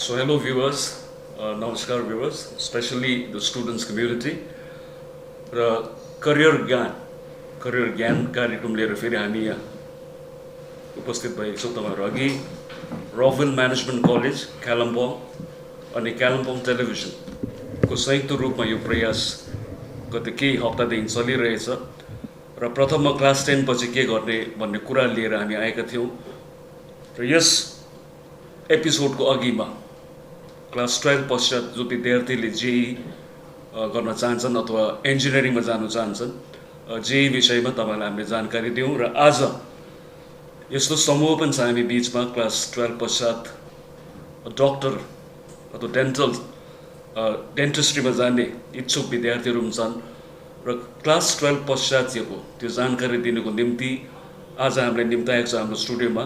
So hello viewers, namaskar viewers, especially the students community. र career ज्ञान कार्यक्रम लिएर फेरि हामी यहाँ उपस्थित भएका छौँ तपाईँहरू अघि रकवेल म्यानेजमेन्ट कलेज कालिम्पोङ अनि कालिम्पोङ टेलिभिजनको संयुक्त रूपमा यो प्रयास गत केही हप्तादेखि चलिरहेछ र प्रथममा क्लास 10 पछि के गर्ने भन्ने कुरा लिएर हामी आएका थियौँ र यस एपिसोडको अघिमा क्लास 12 पश्चात जो विद्यार्थीले जेई गर्न चाहन्छन् अथवा इन्जिनियरिङमा जानु चाहन्छन् जेई विषयमा तपाईँलाई हामीले जानकारी दियौँ र आज यस्तो समूह पनि छ हामी बिचमा क्लास 12 पश्चात डक्टर अथवा डेन्टिस्ट्रीमा जाने इच्छुक विद्यार्थीहरू पनि छन् र क्लास 12 पश्चातको त्यो जानकारी दिनुको निम्ति आज हामीले निम्ताएको छ हाम्रो स्टुडियोमा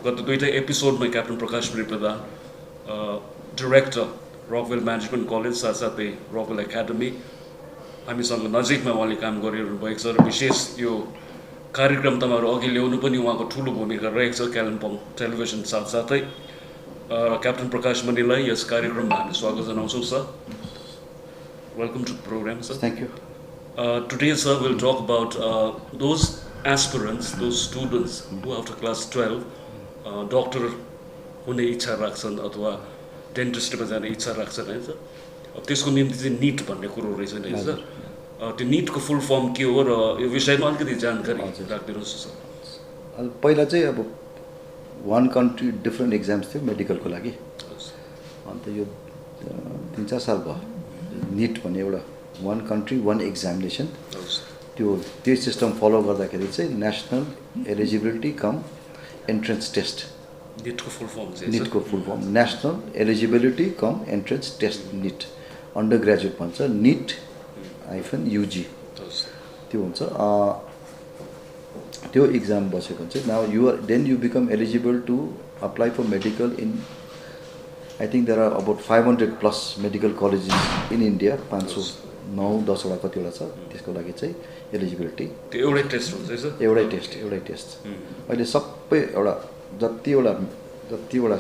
गत दुईटा एपिसोडमा क्याप्टन प्रकाश प्रधान डाइरेक्टर रकवेल म्यानेजमेन्ट कलेज साथसाथै रकवेल एकाडेमी हामीसँग नजिकमा उहाँले काम गरिरहनु भएको छ र विशेष यो कार्यक्रम तपाईँहरू अघि ल्याउनु पनि उहाँको ठुलो भूमिका रहेको छ कालिम्पोङ टेलिभिजन साथसाथै क्याप्टन प्रकाश मणिलाई यस कार्यक्रममा हामी स्वागत जनाउँछौँ sir welcome to the programme sir thank you today sir will talk about those aspirants those students who after class 12 doctor हुने इच्छा राख्छन् अथवा डेन्टिस्टमा जाने इच्छा राख्छन् होइन सर त्यसको निम्ति चाहिँ निट भन्ने कुरो रहेछ नि सर त्यो निटको फुल फर्म के हो र यो विषयमा अलिकति जानकारी राखिदिनुहोस् सर पहिला चाहिँ अब वान कन्ट्री डिफ्रेन्ट एक्जाम्स थियो मेडिकलको लागि अन्त यो 3-4 साल भयो निट भन्ने एउटा वान कन्ट्री वान एक्जामिनेसन त्यो सिस्टम फलो गर्दाखेरि चाहिँ national eligibility cum entrance test निटको full form national eligibility cum entrance test NEET undergraduate भन्छ निट -UG त्यो हुन्छ त्यो इक्जाम बसेको हुन्छ now you become eligible to apply for medical in I think there are about 500+ medical colleges in India 509-10वटा कतिवटा छ त्यसको लागि चाहिँ एलिजिबिलिटी त्यो एउटै टेस्ट हुन्छ एउटै टेस्ट अहिले सबै एउटा जतिवटा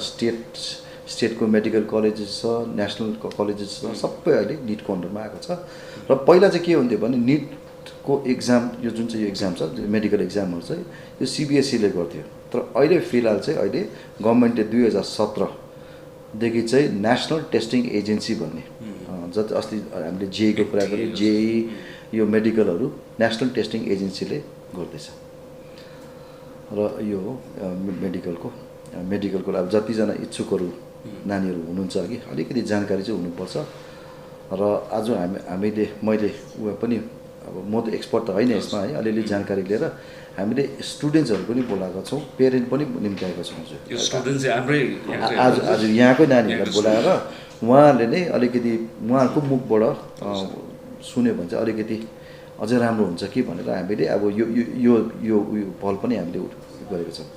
स्टेटको मेडिकल कलेजेस छ नेसनल कलेजेस छ सबै अहिले निटको अन्डरमा आएको छ र पहिला चाहिँ के हुन्थ्यो भने निटको एक्जाम यो जुन चाहिँ यो एक्जाम छ मेडिकल एक्जामहरू चाहिँ यो CBSE ले गर्थ्यो तर अहिले फिलहाल चाहिँ अहिले गभर्मेन्टले 2017देखि चाहिँ नेसनल टेस्टिङ एजेन्सी भन्ने जति अस्ति हामीले जेईको कुरा गऱ्यौँ जेई यो मेडिकलहरू नेसनल टेस्टिङ एजेन्सीले गर्दैछ र यो मेडिकलको अब जतिजना इच्छुकहरू नानीहरू हुनुहुन्छ कि अलिकति जानकारी चाहिँ हुनुपर्छ र आज मैले पनि अब म त एक्सपर्ट त होइन यसमा है अलिअलि जानकारी लिएर हामीले स्टुडेन्ट्सहरू पनि बोलाएका छौँ पेरेन्ट पनि निम्त्याएका छौँ आज यहाँकै नानीहरूलाई बोलाएर उहाँहरूले नै अलिकति उहाँहरूको मुखबाट सुन्यो भने चाहिँ अलिकति अझै राम्रो हुन्छ कि भनेर हामीले अब यो पहल पनि हामीले गरेको छौँ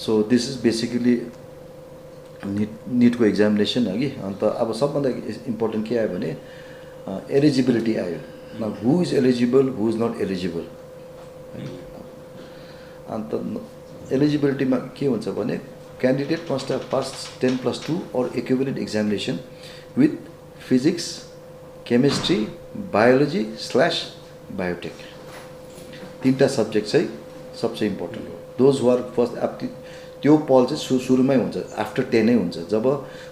so this is basically Nitco examination अघि अन्त अब सबभन्दा इम्पोर्टेन्ट के आयो भने एलिजिबिलिटी आयो who is eligible who is not eligible अन्त एलिजिबिलिटीमा के हुन्छ भने candidate must have pass 10+2 or equivalent examination with physics chemistry biology / biotech 3टा सब्जेक्ट चाहिँ सबसे इम्पोर्टेन्ट हो दोज हु आर फर्स्ट त्यो पल चाहिँ सुरुमै हुन्छ आफ्टर 10 नै हुन्छ जब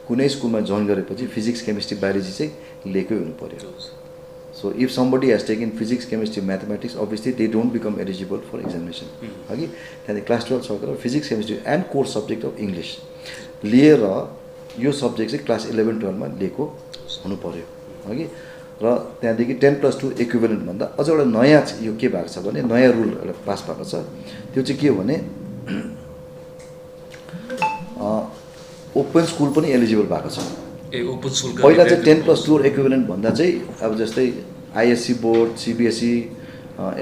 कुनै स्कुलमा जोइन गरेपछि फिजिक्स केमिस्ट्री बायोलोजी चाहिँ लिएकै हुनु पर्यो so if somebody has taken physics chemistry mathematics obviously they don't become eligible for examination हगि त्यहाँदेखि क्लास 12 सकेर physics chemistry and core subject of English लिएर यो सब्जेक्ट चाहिँ क्लास 11-12 मा लिएको हुनु पर्यो हगि र त्यहाँदेखि 10+2 इक्विभ्यालेन्ट भन्दा अझ एउटा नयाँ यो के भएको छ भने नयाँ रुल एउटा पास भएको छ त्यो चाहिँ के हो भने ओपन स्कुल पनि एलिजिबल भएको छ पहिला चाहिँ 10+2 इक्विभ्यालेन्ट भन्दा चाहिँ अब जस्तै ISC बोर्ड CBSE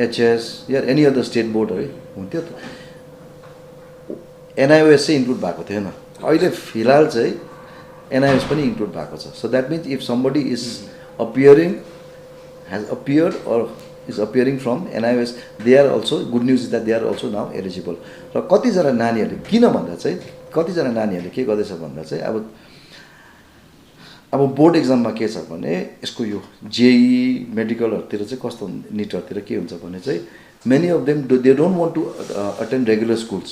HS या एनी अदर स्टेट बोर्डहरू हुन्थ्यो NIOS चाहिँ इन्क्लुड भएको थिएन अहिले फिलहाल चाहिँ NIOS पनि इन्क्लुड भएको छ so that means if somebody is has appeared or is appearing from NIOS they are also good news is that they are also now eligible र कतिजना नानीहरूले किन भन्दा चाहिँ कतिजना नानीहरूले के गर्दैछ भन्दा चाहिँ अब बोर्ड एक्जाममा के छ भने यसको यो जेई मेडिकलहरूतिर चाहिँ कस्तो निटहरूतिर के हुन्छ भने चाहिँ many of them they don't want to attend regular schools.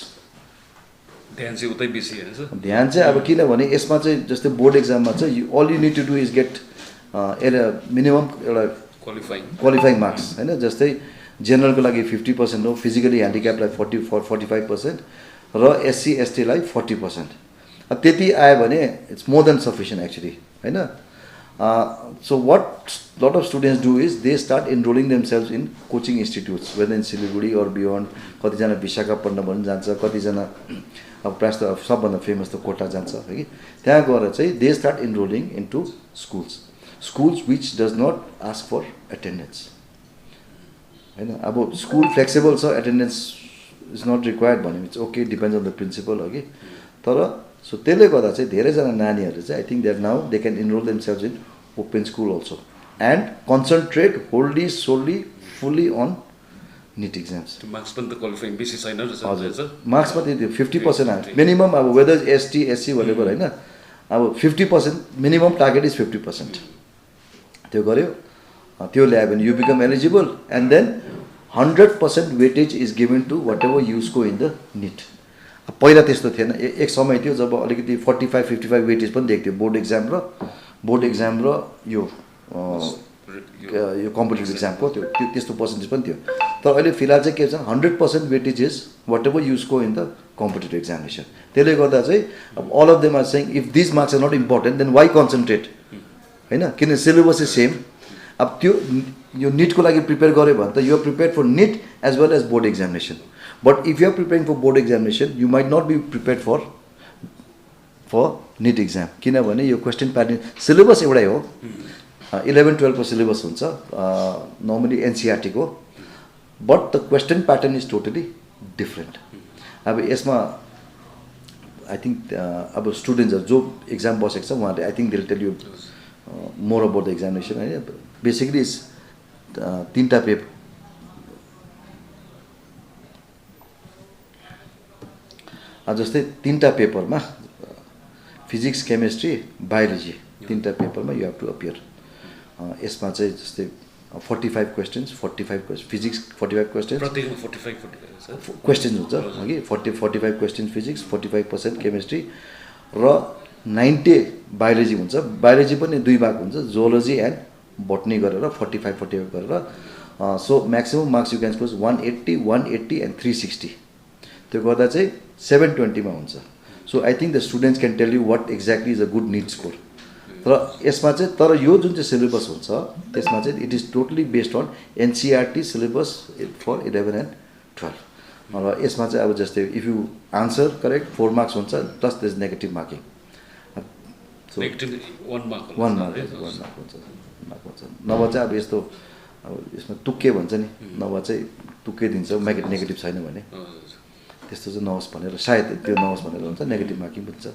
ध्यान चाहिँ उतै बेसी हैन ध्यान चाहिँ अब किनभने यसमा चाहिँ जस्तै बोर्ड एक्जाममा चाहिँ all you need to do is get minimum एउटा क्वालिफाइङ मार्क्स होइन। जस्तै जेनरलको लागि 50% हो, फिजिकली ह्यान्डिक्यापलाई 45% र एससी एसटीलाई 40%। अब त्यति आयो भने it's more than sufficient actually होइन। So what lot of students do is they start enrolling themselves in coaching institutes whether in Siliguri or beyond. कतिजना विशाखापट्टनम पनि जान्छ, कतिजना अब प्रायः त सबभन्दा फेमस त कोटा जान्छ है कि। त्यहाँ गएर चाहिँ they start enrolling into schools which does not ask for attendance होइन। अब स्कुल फ्लेक्सिबल छ, एटेन्डेन्स इज नट रिक्वायर्ड भने it's okay, depends on the principal हो कि। तर सो त्यसले गर्दा चाहिँ धेरैजना नानीहरू चाहिँ I think that now they can enroll themselves in open school also and concentrate wholly solely fully on NEET exams. Marks पनि त क्वालिफाइङ बेसी छैन रहेछ। हजुर मार्क्स मात्रै त्यो 50% आयो मिनिमम। अब वेदर एसटी एससी भनेको होइन, अब 50% मिनिमम टार्गेट इज 50%। त्यो गऱ्यो, त्यो ल्यायो भने you become eligible and then 100% weightage is given to whatever युजको इन द निट। पहिला त्यस्तो थिएन, एक समय थियो जब अलिकति 45-55 वेटेज पनि देख्थ्यो बोर्ड एक्जाम र यो कम्पिटेटिभ एक्जामको त्यो त्यस्तो पर्सेन्टेज पनि थियो। तर अहिले फिलहाल चाहिँ के छ 100% वेटेज इज वाट एभर युजको इन द कम्पिटेटिभ एक्जामिनेसन। त्यसले गर्दा चाहिँ अब all of them are saying if this marks are not important then why concentrate होइन, किन सिलेबस इज सेम। अब त्यो यो निटको लागि प्रिपेयर गऱ्यो भने त you are prepare for NEET as well as board examination. But if you are preparing for board examination you might not be prepare for NEET exam, किनभने यो क्वेसन प्याटर्न सिलेबस एउटै हो। 11-12 को सिलेबस हुन्छ normally एनसीईआरटीको, but the question pattern is totally different. अब यसमा I think अब स्टुडेन्ट्सहरू जो एक्जाम बसेको छ उहाँले I think they will tell you more about the examination होइन। बेसिकली इज 3टा पेपर जस्तै 3टा पेपरमा फिजिक्स केमिस्ट्री बायोलोजी 3टा पेपरमा यु हेभ टु अपियर। यसमा चाहिँ जस्तै 45 क्वेसन्स 45 फिजिक्स 45 क्वेसन्स क्वेसन्स हुन्छ हगि 45 क्वेसन्स फिजिक्स 45% केमिस्ट्री र 90 बायोलोजी हुन्छ। बायोलोजी पनि 2 भाग हुन्छ, जोलोजी एन्ड बोटनी गरेर 45 गरेर। So maximum marks you can score 180 180 and 360। त्यो गर्दा चाहिँ 720 मा हुन्छ। So I think the students can tell you what exactly is a good NEET score. तर यसमा चाहिँ तर यो जुन चाहिँ सिलेबस हुन्छ त्यसमा चाहिँ it is totally based on NCERT syllabus for 11 and 12। र यसमा चाहिँ अब जस्तै if you answer correct 4 marks हुन्छ plus this negative marking. one mark हुन्छ। नभए चाहिँ अब यस्तो अब यसमा तुक्के भन्छ नि, नभए चाहिँ तुक्कै दिन्छ नेगेटिभ छैन भने त्यस्तो चाहिँ नहोस् भनेर, सायद त्यो नहोस् भनेर हुन्छ, नेगेटिभ मार्किङ पनि छ।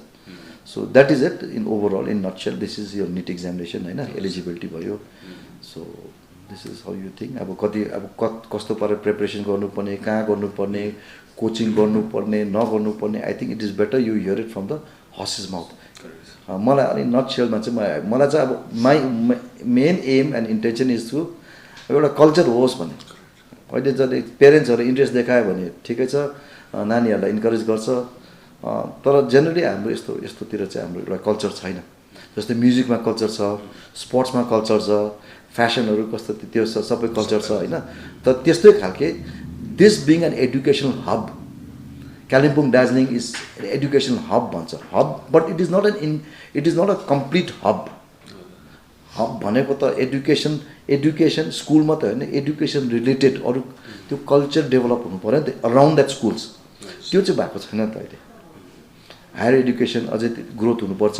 So that is it in overall in nutshell this is यो निट एक्जामिनेसन होइन, एलिजिबिलिटी भयो। So this is how you think. अब कति अब कस्तो पाराले प्रिपरेसन गर्नुपर्ने, कहाँ गर्नुपर्ने, कोचिङ गर्नुपर्ने नगर्नुपर्ने, I think it is better you hear it from the horse's mouth. मलाई अलि नटसेलमा चाहिँ मलाई चाहिँ अब my main aim and intention is to एउटा कल्चर होस् भने। अहिले जसले पेरेन्ट्सहरू इन्ट्रेस्ट देखायो भने ठिकै छ, नानीहरूलाई इन्करेज गर्छ। तर जेनरली हाम्रो यस्तोतिर चाहिँ हाम्रो एउटा कल्चर छैन। जस्तै म्युजिकमा कल्चर छ, स्पोर्ट्समा कल्चर छ, फ्यासनहरू कस्तो त्यो सबै कल्चर छ होइन। तर त्यस्तै खालके this being an educational hub, Kalimpong Darjeeling is educational hub भन्छ। Hub but it is not a complete hub. Hub भनेको त एडुकेसन स्कुल मात्रै होइन, एडुकेसन रिलेटेड अरू त्यो कल्चर डेभलप हुनु पऱ्यो नि त अराउन्ड द्याट स्कुल्स। त्यो चाहिँ भएको छैन त अहिले। हायर एडुकेसन अझै ग्रोथ हुनुपर्छ।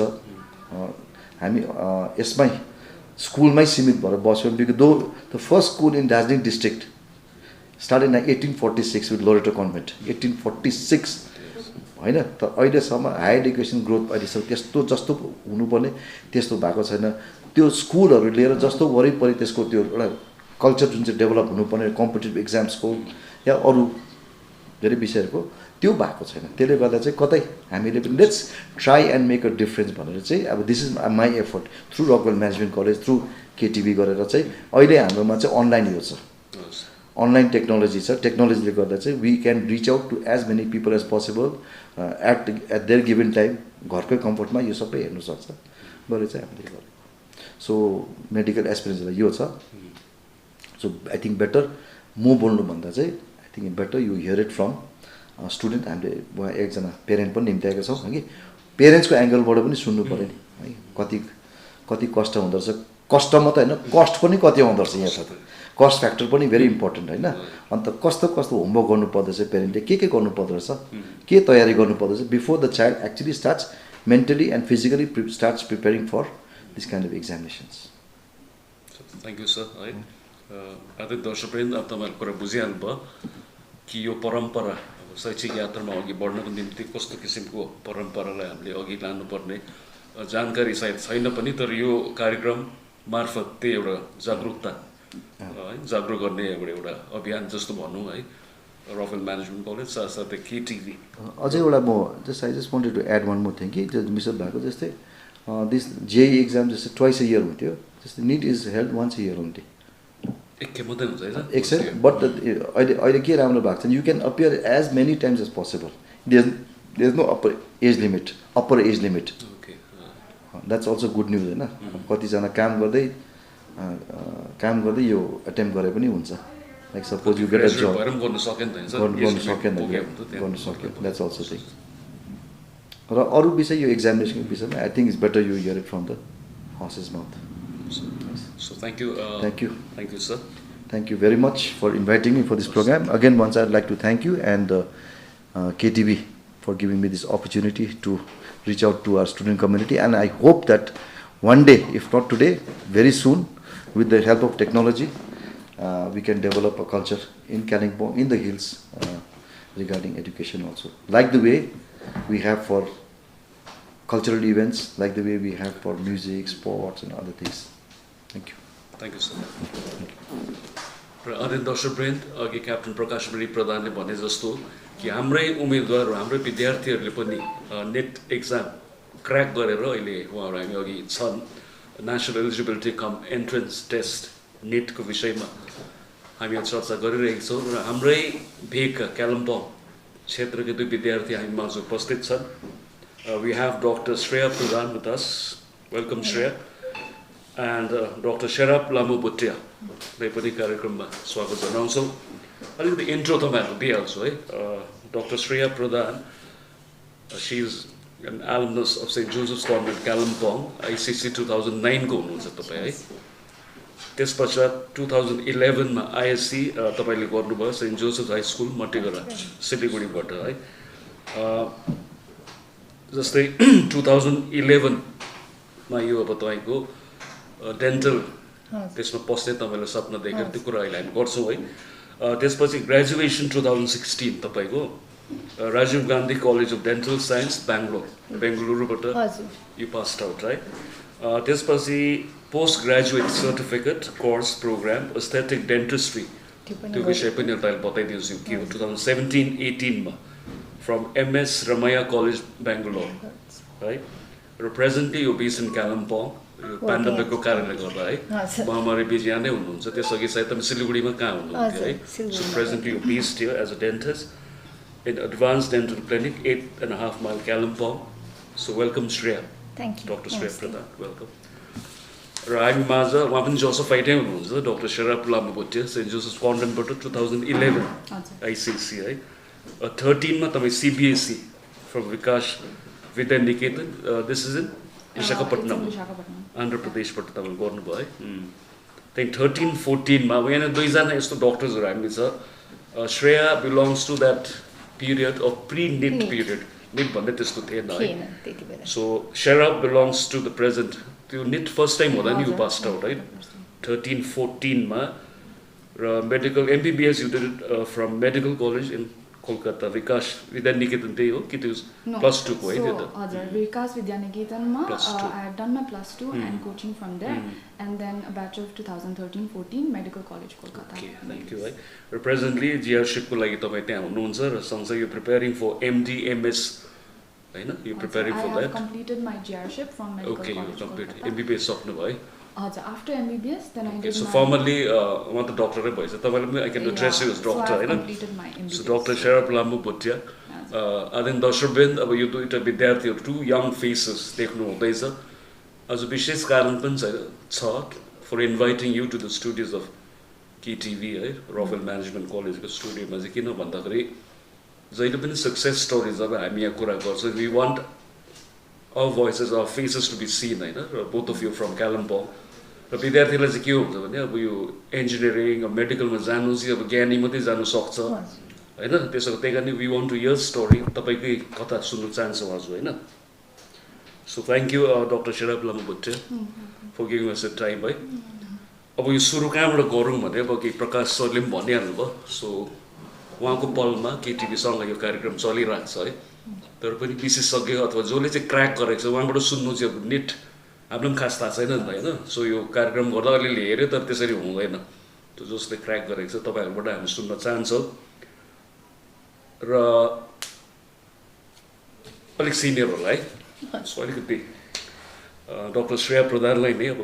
हामी यसमै स्कुलमै सीमित भएर बस्यौँ। बिकज दो the first school in Darjeeling district start in 1846 with Loreto convent 1846 होइन। त अहिलेसम्म हायर एडुकेसन ग्रोथ अहिलेसम्म त्यस्तो जस्तो हुनुपर्ने त्यस्तो भएको छैन। त्यो स्कुलहरू लिएर जस्तो वरिपरि त्यसको त्यो एउटा कल्चर जुन चाहिँ डेभलप हुनुपर्ने कम्पिटेटिभ इक्जाम्सको या अरू धेरै विषयहरूको त्यो भएको छैन। त्यसले गर्दा चाहिँ कतै हामीले पनि let's try and make a difference भनेर चाहिँ अब this is my effort through Rockwell management college through KTV गरेर चाहिँ अहिले हाम्रोमा चाहिँ अनलाइन यो छ, अनलाइन टेक्नोलोजी छ। टेक्नोलोजीले गर्दा चाहिँ we can reach out to as many people as possible at their given time, घरकै कम्फर्टमा यो सबै हेर्नु सक्छ गरेर चाहिँ हामीले गरेको। सो मेडिकल एस्पिरेन्सलाई यो छ। सो आई थिङ्क बेटर म बोल्नुभन्दा चाहिँ I think better you hear it from student. हामीले उहाँ एकजना पेरेन्ट पनि निम्त्याएका छौँ कि पेरेन्ट्सको एङ्गलबाट पनि सुन्नु पऱ्यो नि है, कति कष्ट हुँदो रहेछ। कष्ट मात्रै होइन, कस्ट पनि कति आउँदो रहेछ यहाँ त, कस्ट फ्याक्टर पनि भेरी इम्पोर्टेन्ट होइन। अन्त कस्तो होमवर्क गर्नु पर्दछ, पेरेन्टले के गर्नु पर्दो रहेछ, के तयारी गर्नु पर्दछ before the child actually starts mentally and physically starts preparing for this kind of examinations. Thank you sir है। आदरणीय दर्शकवृन्द, अब तपाईँहरूको कुरा बुझिहाल्नु भयो कि यो परम्परा शैक्षिक यात्रामा अघि बढ्नको निम्ति कस्तो किसिमको परम्परालाई हामीले अघि लानुपर्ने जानकारी सायद छैन पनि, तर यो कार्यक्रम मार्फत त्यही एउटा जागरुकता है, जागरुक गर्ने एउटा अभियान जस्तो भनौँ है, रकवेल म्यानेजमेन्ट कलेज साथसाथै केटिभी। अझै एउटा म I just wanted to add one more thing कि मिस भएको जस्तै दिस जेई एक्जाम जस्तै ट्वाइस अ इयर हुन्थ्यो, जस्तै NEET is held once a year हुन्थ्यो एकखेप मात्रै हुन्छ है एकसेल। बट अहिले के राम्रो भएको छ, you can appear as many times as possible, there is no upper age limit. That's also good news होइन। कतिजना काम गर्दै यो एटेम्प गरे पनि हुन्छ। Like suppose you get a job गर्नु सकेन, द्याट्स अल्सो थिङ। र अरू विषय यो एक्जामिनेसनको विषयमा I think it's better you hear it from the horse's mouth. So thank you. Thank you. Thank you, sir. Thank you very much for inviting me for this program. Again, once I'd like to thank you and KTV for giving me this opportunity to reach out to our student community. And I hope that one day, if not today, very soon, with the help of technology, we can develop a culture in Kalimpong, in the hills, regarding education also. Like the way we have for cultural events, like the way we have for music, sports and other things. Thank you. Thank you, sir. र आदरणीय दर्शकवृन्द, अघि captain प्रकाश मणि प्रधानले भने जस्तो कि हाम्रै उम्मेदवार, हाम्रै विद्यार्थीहरूले पनि नेट एक्जाम क्र्याक गरेर अहिले उहाँहरू हामी अघि छन्, national eligibility cum entrance test नेटको विषयमा हामी चर्चा गरिरहेका छौँ। र हाम्रै भेगका कालिम्पोङ क्षेत्रका दुई विद्यार्थी हामी माझ उपस्थित छन्। We have Dr. Shreya Pradhan with us. Welcome, Shreya. And Dr. Sherap Lamubuttia. They पनि कार्यक्रममा स्वागत जनाउँछौँ। अलिकति इन्ट्रो तपाईँहरूको दिइहाल्छु है। Dr. Shreya Pradhan, she is an alumnus of St. Joseph's Convent, Kalimpong, ICC 2009 को हुनुहुन्छ तपाईँ है। त्यसपश्चात 2011 मा ISC तपाईँले गर्नुभयो सेन्ट जोसेफ हाई स्कुल मटिगढा सिलिगुडीबाट है। जस्तै 2011 मा यो अब तपाईँको डेन्टल त्यसमा पस्ने तपाईँले सपना देखेर त्यो कुरा अहिले हामी गर्छौँ है। त्यसपछि ग्रेजुएसन 2016 तपाईँको Rajiv Gandhi college of dental science बेङ्गलुरुबाट यु पास्ड आउट है। त्यसपछि post graduate certificate course programme aesthetic dentistry, त्यो विषय पनि तपाईँले बताइदिनुहोस् के हो। 2017-18 मा from MS Ramaiah college Bangalore है। र प्रेजेन्टली यो बेस इन कालिम्पोङ, यो पेन्डेमिकको कारणले गर्दा है, महामारी बिच यहाँ नै हुनुहुन्छ। त्यसअघि सायद तपाईँ सिलिगुडीमा कहाँ हुनुहुन्थ्यो है। सो प्रेजेन्टली यो based here as a dentist in advance dental clinic 8.5 mile Kalimpong. So welcome Shreya. Doctor Shreya Pradhan, welcome. र हामी माझ उहाँ पनि जोसेफाइटै हुनुहुन्छ, doctor Sherap Lamubutte, saint Joseph कन्भेन्टबाट 2011 ICC है। 13 मा तपाईँ CBSE from Vikas Vidya Niketan, this is in Visakhapatnam Andhra प्रदेशबाट तपाईँले गर्नुभयो है। त्यहाँदेखि 13-14 मा यहाँ दुईजना यस्तो डक्टर्सहरू हामी छ। Shreya belongs to that period of pre NEET period, NEET भन्ने त्यस्तो थिएन है। So Sherap belongs to the present, त्यो निट फर्स्ट टाइम होला नि यु पास्ड आउट है 13-14 मा। र medical MBBS you did from medical college in Kolkata Vikas Vidyaniketan त्यही हो कि त्यो No. +2 को है त्यो So, त हजुर Vikas Vidyaniketanma, +2. I had done my +2 and coaching from there, and then a batch of 2013-14 Medical College Kolkata. Okay thank you है र प्रेजेन्टली जिआरसिपको लागि तपाईँ त्यहाँ हुनुहुन्छ र सँगसँगै प्रिपेयरिङ फर एमडी एमएस होइन you preparing I for have that completed my GRship from Medical okay you College complete Kolkata. MBBS सक्नुभयो हजुर after MBBS, then I okay did so my formally उहाँ त डक्टरै भएछ तपाईँले पनि I can address you as So I doctor have होइन completed my MBBS. So doctor शेरप लाम्बु Bhutia आदेन दर्शकवृन्द अब यो दुईवटा विद्यार्थीहरू टु यङ फेसेस देख्नु हुँदैछ अझ विशेष कारण पनि छ for inviting you to the studios of KTV है रफेल म्यानेजमेन्ट कलेजको स्टुडियोमा चाहिँ किन भन्दाखेरि जहिले पनि सक्सेस स्टोरी जब हामी यहाँ कुरा गर्छौँ we want our voices our faces to be seen होइन र both of you from Kalimpong र विद्यार्थीलाई चाहिँ के हुन्छ भने अब यो इन्जिनियरिङ मेडिकलमा जानु चाहिँ अब ज्ञानी मात्रै जानु सक्छ होइन त्यसो त्यही कारण we want to hear story तपाईँकै कथा सुन्नु चाहन्छौँ आज होइन so thank you doctor शेरप लाम्बु Bhutia for giving us a time है अब यो सुरु कहाँबाट गरौँ भने अब केही प्रकाश सरले पनि भनिहाल्नु भयो सो उहाँको पलमा केटिभीसँग यो कार्यक्रम चलिरहेको छ है तर पनि विशेषज्ञ अथवा जसले चाहिँ क्र्याक गरेको छ उहाँबाट सुन्नु चाहिँ अब नेट हाम्रो पनि खास थाहा छैन नि त होइन सो यो कार्यक्रम गर्दा अलिअलि हेऱ्यो तर त्यसरी हुँदैन त्यो जसले क्र्याक गरेको छ तपाईँहरूबाट हामी सुन्न चाहन्छौँ र अलिक सिनियर होला है सो अलिकति डक्टर श्रेया प्रधानलाई नै अब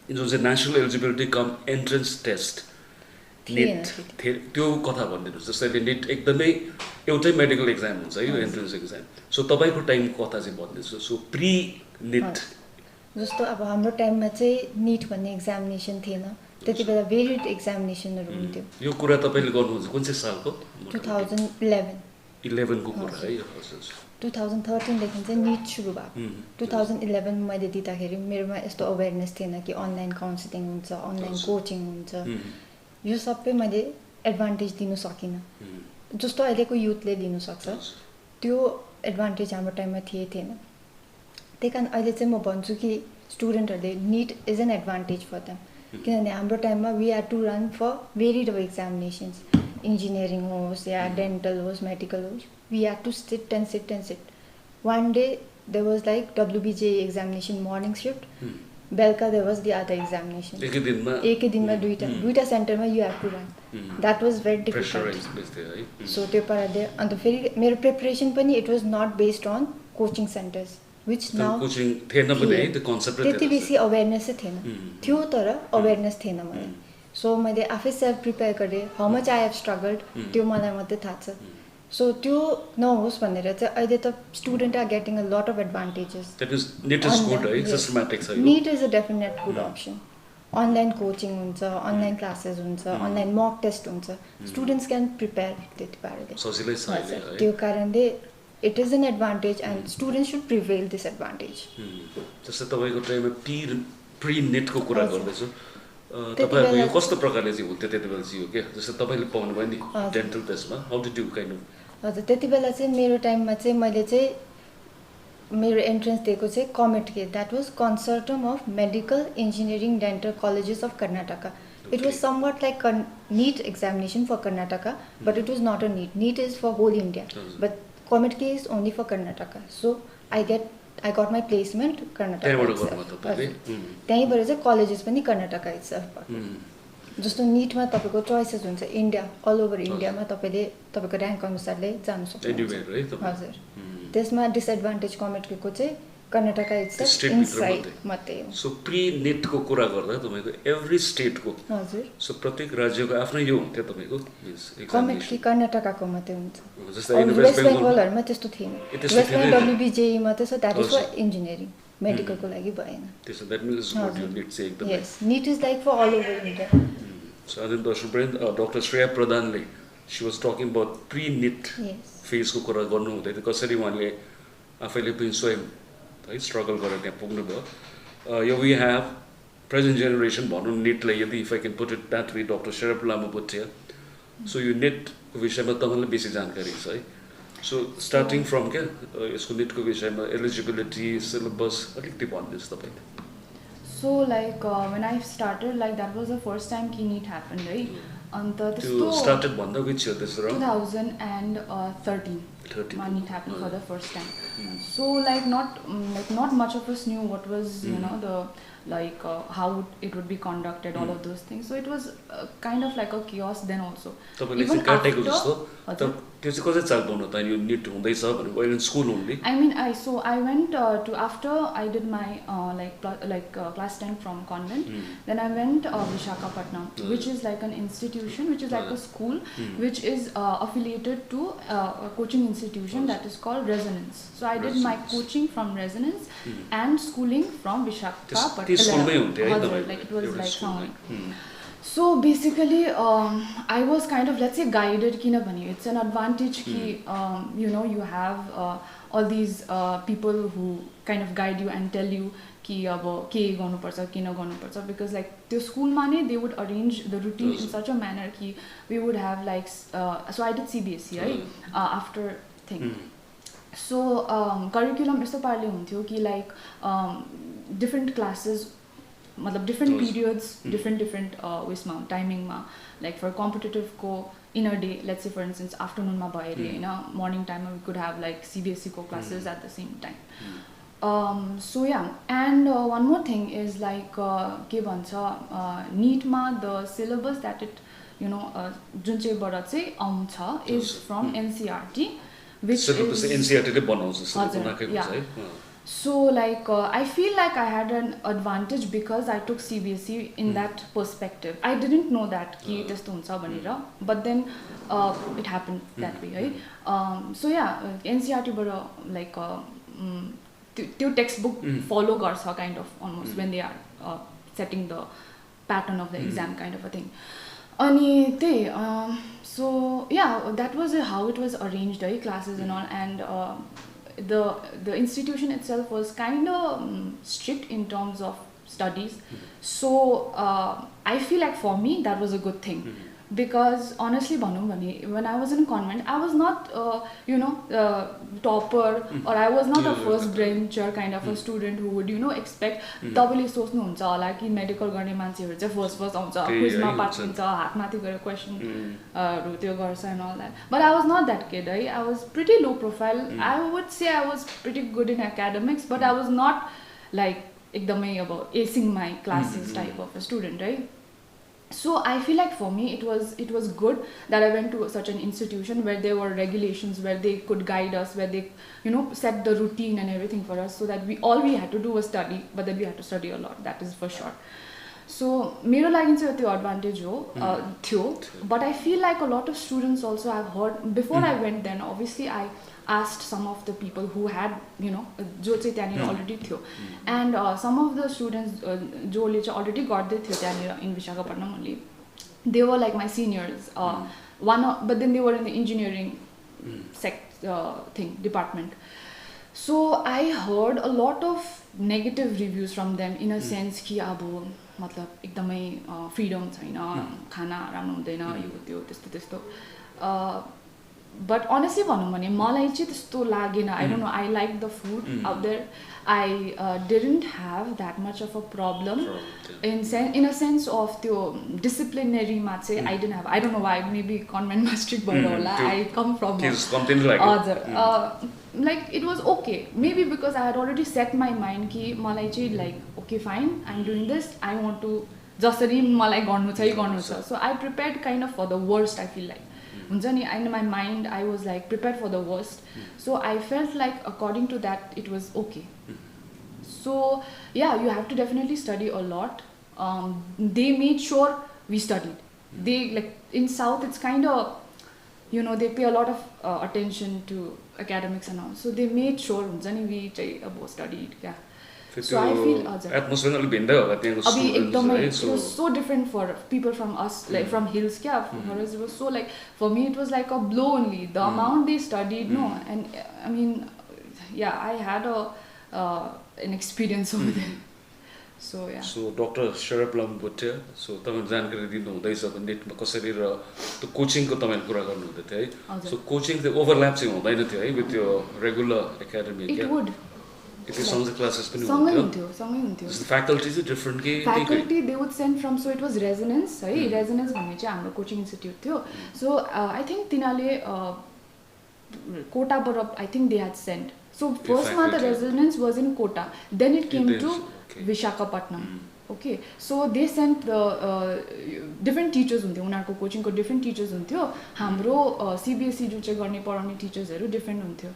जुन चाहिँ national eligibility cum entrance test NEET त्यो कथा भनिदिनुहोस् जस्तै नेट एकदमै एउटै मेडिकल एक्जाम हुन्छ है यो एन्ट्रेन्स एक्जाम सो तपाईँको टाइम कथा चाहिँ भनिदिनुहोस् सो प्री नेट जस्तो अब हाम्रो टाइममा चाहिँ निट भन्ने एक्जामिनेसन थिएन त्यति बेला भेरिड एक्जामिनेसनहरू हुन्थ्यो यो कुरा तपाईँले गर्नुहुन्छ कुन चाहिँ सालको 2011 11 को कुरा है हजुर 2013देखि चाहिँ निट सुरु भएको 2011 मैले दिँदाखेरि मेरोमा यस्तो अवेरनेस थिएन कि अनलाइन काउन्सिलिङ हुन्छ अनलाइन कोचिङ हुन्छ यो सबै मैले एडभान्टेज दिनु सकिनँ जस्तो अहिलेको युथले लिनु सक्छ त्यो एडभान्टेज हाम्रो टाइममा थिएन त्यही कारण अहिले चाहिँ म भन्छु कि स्टुडेन्टहरूले NEET is an advantage for them किनभने हाम्रो टाइममा we are to run for varied of examinations engineering होस् या डेन्टल होस् मेडिकल होस् we are to sit and sit and sit one day there was like WBJEE examination morning shift बेलुका there was the other examination एकै दिनमा दुईटा सेन्टरमा you have to run that was very difficult so त्यो पाराले अन्त फेरि मेरो प्रिपरेसन पनि it was not based on coaching centres which now त्यति बेसी अवेरनेस चाहिँ थिएन थियो तर अवेरनेस थिएन मलाई सो मैले आफै सेल्फ प्रिपेयर गरेँ how much I have struggled त्यो मलाई मात्रै थाहा छ सो त्यो नहोस् भनेर चाहिँ अहिले त student are getting a lot of advantages NEET is a definite good option online coaching हुन्छ अनलाइन क्लासेस हुन्छ अनलाइन मक टेस्ट हुन्छ स्टुडेन्ट्स क्यान प्रिपेयर त्यति पाराले त्यो कारणले it is an advantage and students should prevail this advantage जस्तै तपाईको टाइममा प्री नेट को कुरा गर्दैछु तपाईहरुको यो कस्तो प्रकारले चाहिँ हुन्थ्यो त्यतिबेला चाहिँ हो के जस्तै तपाईले पाउनु भयो नि डेन्टल टेस्टमा how did you kind of हजुर त्यति बेला चाहिँ मेरो टाइममा चाहिँ मैले चाहिँ मेरो एन्ट्रेन्स दिएको चाहिँ कमेट के that was consortium of medical engineering dental colleges of Karnataka it was somewhat like NEET examination for Karnataka but it was not a NEET is for whole India but Comet K is only for Karnataka. So I got my placement Karnataka. त्यहीँबाट चाहिँ colleges पनि Karnataka itself भएको जस्तो निटमा तपाईँको choices हुन्छ India all over इन्डियामा तपाईँको rank अनुसारले जानु सक्नुहुन्छ हजुर त्यसमा डिसएडभान्टेज कमेट केको चाहिँ कर्नाटका इट्सेल्फ इनसाइड मात्रै हो सो प्री नेट को कुरा गर्दा तपाईको एभ्री स्टेट को हजुर सो प्रत्येक राज्यको आफ्नो यो हुन्थ्यो तपाईको कमेट कि कर्नाटकाको मात्रै हुन्छ जस्तै वेस्ट बेंगलहरुमा त्यस्तो थिएन वेस्ट बेंगल डब्ल्युबिजेई मात्रै छ द्याट इज फर इन्जिनियरिङ मेडिकलको लागि भएन त्यसो द्याट मिन्स गुड यो नेट चाहिँ एकदम यस NEET is like for all over India so other दर्शकवृन्द डक्टर श्रेया प्रधानले she was talking about pre NEET फेजको कुरा गर्नु हुँदै कसरी उहाँले आफैले पनि स्वयं है स्ट्रगल गरेर त्यहाँ पुग्नुभयो यो वी हेभ प्रेजेन्ट जेनेरेसन भनौँ नेटलाई यदि if I can put it that way doctor शेरप लाम्बु Bhutia so यो नेटको विषयमा तपाईँलाई बेसी जानकारी छ है सो स्टार्टिङ फ्रम क्या यसको नेटको विषयमा एलिजिबिलिटी सिलेबस अलिकति भनिदिनुहोस् तपाईँले So like when I started, like that was the first time NEET happened, right? अन्त त्यो त्यस्तो स्टार्टेड भन्दा which year this around 2013 13 when it happened for the first time. So like not much of us knew what was you know the how it would be conducted, all of those things. So it was kind of like a chaos then also. तपाईले चाहिँ काटेको जस्तो त्यो चाहिँ कसरी चाल पाउनु त यो निट हुँदैछ भने when in school only. I mean I went to after I did my class 10 from convent. Then I went Visakhapatnam, which is like an institution, which is like a school, which is affiliated to a coaching institution that is called Resonance. So I did my coaching from Resonance and schooling from Visakhapatnam. Like it was like sounding. So basically I was kind of, let's say, guided kinabhane it's an advantage ki you know you have all these people who kind of guide you and tell you ki aba ke garnu parcha kina garnu parcha, because like the school ma they would arrange the routine in such a manner ki we would have like so I did CBSE right after thing. So curriculum yasto parle hunthyo ki like different classes मतलब different periods, different उयसमा टाइमिङमा, like for competitive को in a day, let's say for instance afternoon मा भयो रे हैन, morning time we could have like CBSE को classes at the same time. So yeah, and one more thing is like के भन्छ NEET मा the syllabus that it you know जुन चाहिँ बाट चाहिँ आउँछ is from NCERT, which is NCERT ले बनाउँछ जस्तो बनाएको हुन्छ है. So like I feel like I had an advantage because I took CBSE in that perspective. I didn't know that ki testo huncha bhanera, but then it happened that way, right? So yeah, NCERT bara like त्यो textbook follow garcha kind of almost when they are setting the pattern of the exam kind of a thing. Ani त्यही so yeah, that was how it was arranged, right? Classes and all, and the institution itself was kind of strict in terms of studies. So I feel like for me that was a good thing, because honestly bhanau bhane when I was in convent I was not you know topper or I was not a first bencher kind of a student who would you know expect तपाईले सोच्नु हुन्छ होला कि medical गर्ने मान्छेहरु चाहिँ first आउँछ, क्विजमा pass हुन्छ, हातमाथि गएर क्वेशन हरु त्यो गर्छ and all that. But I was not that kid. I was pretty low profile. I would say I was pretty good in academics, but I was not like ekdamai about acing my classes type of a student, right? So I feel like for me it was good that I went to such an institution where there were regulations, where they could guide us, where they you know set the routine and everything for us, so that we had to do was study, but then we had to study a lot, that is for sure. So मेरो लागि चाहिँ त्यो advantage हो थियो, but I feel like a lot of students also I've heard before I went, then obviously I asked some of the people who had you know जो चाहिँ त्यहाँनिर already थियो, and some of the students जोले चाहिँ already गर्दै थियो त्यहाँनिर in Visakhapatnam only, they were like my seniors, but then they were in the engineering department. So I heard a lot of negative reviews from them in a sense कि अब मतलब एकदमै freedom छैन, खाना राम्रो हुँदैन, यो त्यो त्यस्तो त्यस्तो. But honestly भनौँ भने मलाई चाहिँ त्यस्तो लागेन. I don't know, I liked the food out there. I didn't have that much of a problem in a sense of त्यो disciplinary मा चाहिँ I didn't have, I don't know why, maybe convent मा strict भएर होला. I come from like it was okay, maybe because I had already set my mind कि मलाई चाहिँ like okay fine, I'm doing this, I want to जसरी मलाई गर्नु छ. So I prepared kind of for the worst, I feel like. In my mind I was like prepared for the worst, so I felt like according to that it was okay. So yeah, you have to definitely study a lot. They made sure we studied. They like in South it's kind of you know they pay a lot of attention to academics and all, so they made sure we studied. Yeah. So I feel atmosphere अलि भिन्दै होला त्यहाँको students. It was so different for people from us, like from hills. For us it was so like, for me it was like a blow only. The amount they studied, no, and I mean, yeah, I had an experience over there. So yeah. So Dr. Sharaplam Bhutia, so तपाईले जानकारी दिनु हुँदैछ भने नेटमा कसरी र त्यो कोचिङको तपाईले कुरा गर्नु हुँदै थियो है. So coaching the overlap चाहिँ हुँदैन थियो है with your regular academy. It would. त्यो सँगै क्लासेस पनि सँगै हुन्थ्यो हुन्थ्यो जस्तो फ्याकल्टी चाहिँ डिफरेन्ट के faculty they would send from so it was residence है रेजिडेन्स भन्ने चाहिँ हाम्रो कोचिङ इन्स्टिट्युट थियो सो आई थिङ्क तिनीहरूले कोटाबाट I think they had send so फर्स्टमा त residence was in Kota then it came to Visakhapatnam okay so they sent different teachers हुन्थ्यो उनीहरूको कोचिङको डिफ्रेन्ट टिचर्स हुन्थ्यो हाम्रो सिबिएसई जो चाहिँ गर्ने पढाउने टिचर्सहरू डिफ्रेन्ट हुन्थ्यो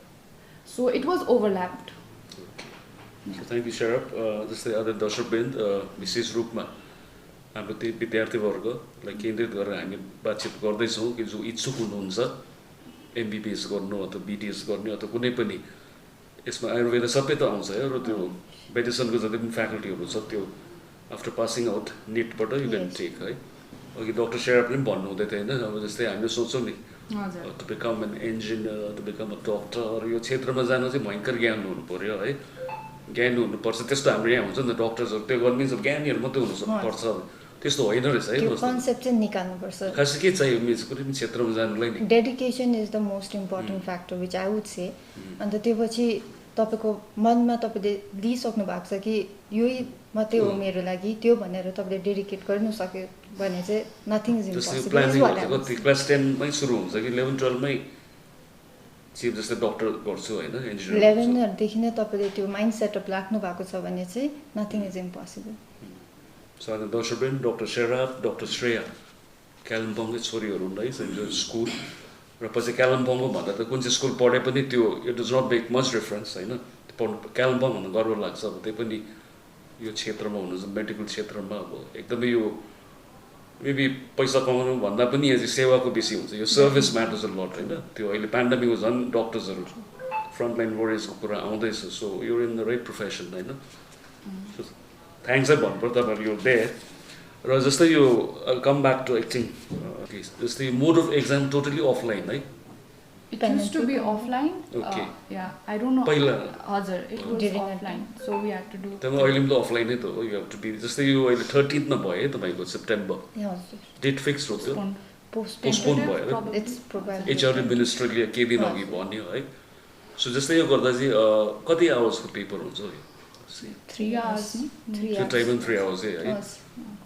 so it was overlapped thank you Sharad जस्तै आदरणीय दर्शकवृन्द विशेष रूपमा हाम्रो त्यही विद्यार्थीवर्गलाई केन्द्रित गरेर हामी बातचित गर्दैछौँ कि जो इच्छुक हुनुहुन्छ एमबिबिएस गर्नु अथवा बिटिएस गर्ने अथवा कुनै पनि यसमा आयुर्वेद सबै त आउँछ है र त्यो मेडिसिनको जति पनि फ्याकल्टीहरू छ त्यो आफ्टर पासिङ आउट नेटबाट यु क्यान टेक है अघि डक्टर शेरापले पनि भन्नुहुँदै थियो होइन अब जस्तै हामीले सोच्छौँ नि to become an engineer to become a doctor यो क्षेत्रमा जानु चाहिँ भयङ्कर ज्ञान हुनु पऱ्यो है ज्ञान हुनुपर्छ त्यस्तो हाम्रो यहाँ हुन्छ नि त डक्टर्सहरू त्यो गर्नु मिन्स ज्ञानीहरू मात्रै हुनुपर्छ त्यस्तो होइन रहेछ है कन्सेप्ट चाहिँ निकाल्नुपर्छ खास के चाहियो मिन्स कुनै पनि क्षेत्रमा जानुलाई नि dedication is the most important factor which I would say अन्त त्यो पछि तपाईँको मनमा तपाईँले लिइसक्नु भएको छ कि यही मात्रै हो मेरो लागि त्यो भनेर तपाईँले डेडिकेट गर्नु सक्यो भने चाहिँ नथिङ इज इम्पोसिबल क्लास 10 मै सुरु हुन्छ कि 11 12 मै चिफ जस्तै डक्टर गर्छु होइन इन्जिनियर 11 नै तपाईँले त्यो माइन्ड सेटअप राख्नु भएको छ भने चाहिँ नथिङ इज इम्पोसिबल सो आज दर्शकवृन्द डक्टर शेराप डक्टर श्रेया कालिम्पोङकै छोरीहरू है सेन्ट जोसेफ स्कुल र पछि कालिम्पोङको भन्दा त कुन चाहिँ स्कुल पढे पनि त्यो it does not make much difference होइन पढ्नु कालिम्पोङ भन्दा गर्व लाग्छ अब त्यही पनि यो क्षेत्रमा हुनुहुन्छ मेडिकल क्षेत्रमा अब एकदमै यो मेबी पैसा कमाउनु भन्दा पनि यहाँ चाहिँ सेवाको बेसी हुन्छ यो सर्भिस म्याटर्स अ लट होइन त्यो अहिले पेन्डेमिकमा झन् डक्टर्सहरू फ्रन्टलाइन वरियर्सको कुरा आउँदैछ सो यो इन द राइट प्रोफेसन होइन थ्याङ्क्स है भन्नुपर्छ तपाईँहरू यो डे र जस्तै यो कम ब्याक टु एक्टिङ जस्तै मोड अफ एक्जाम टोटली अफलाइन है It used to be offline. Okay. Yeah, I don't know. पहिला हजुर it was offline, so we had to do. तपाईँ अहिले पनि त अफलाइन नै त हो यु हेभ टु बी जस्तै यो अहिले 13th मा भयो है तपाईँको सेप्टेम्बर डेट फिक्स हो त्यो पोस्टपोन भयो एचआर मिनिस्ट्रीले केही दिन अघि भन्यो है सो जस्तै यो गर्दा चाहिँ कति आवर्सको पेपर हुन्छ यो 3 hours त्यो टाइममा 3 आवर्स है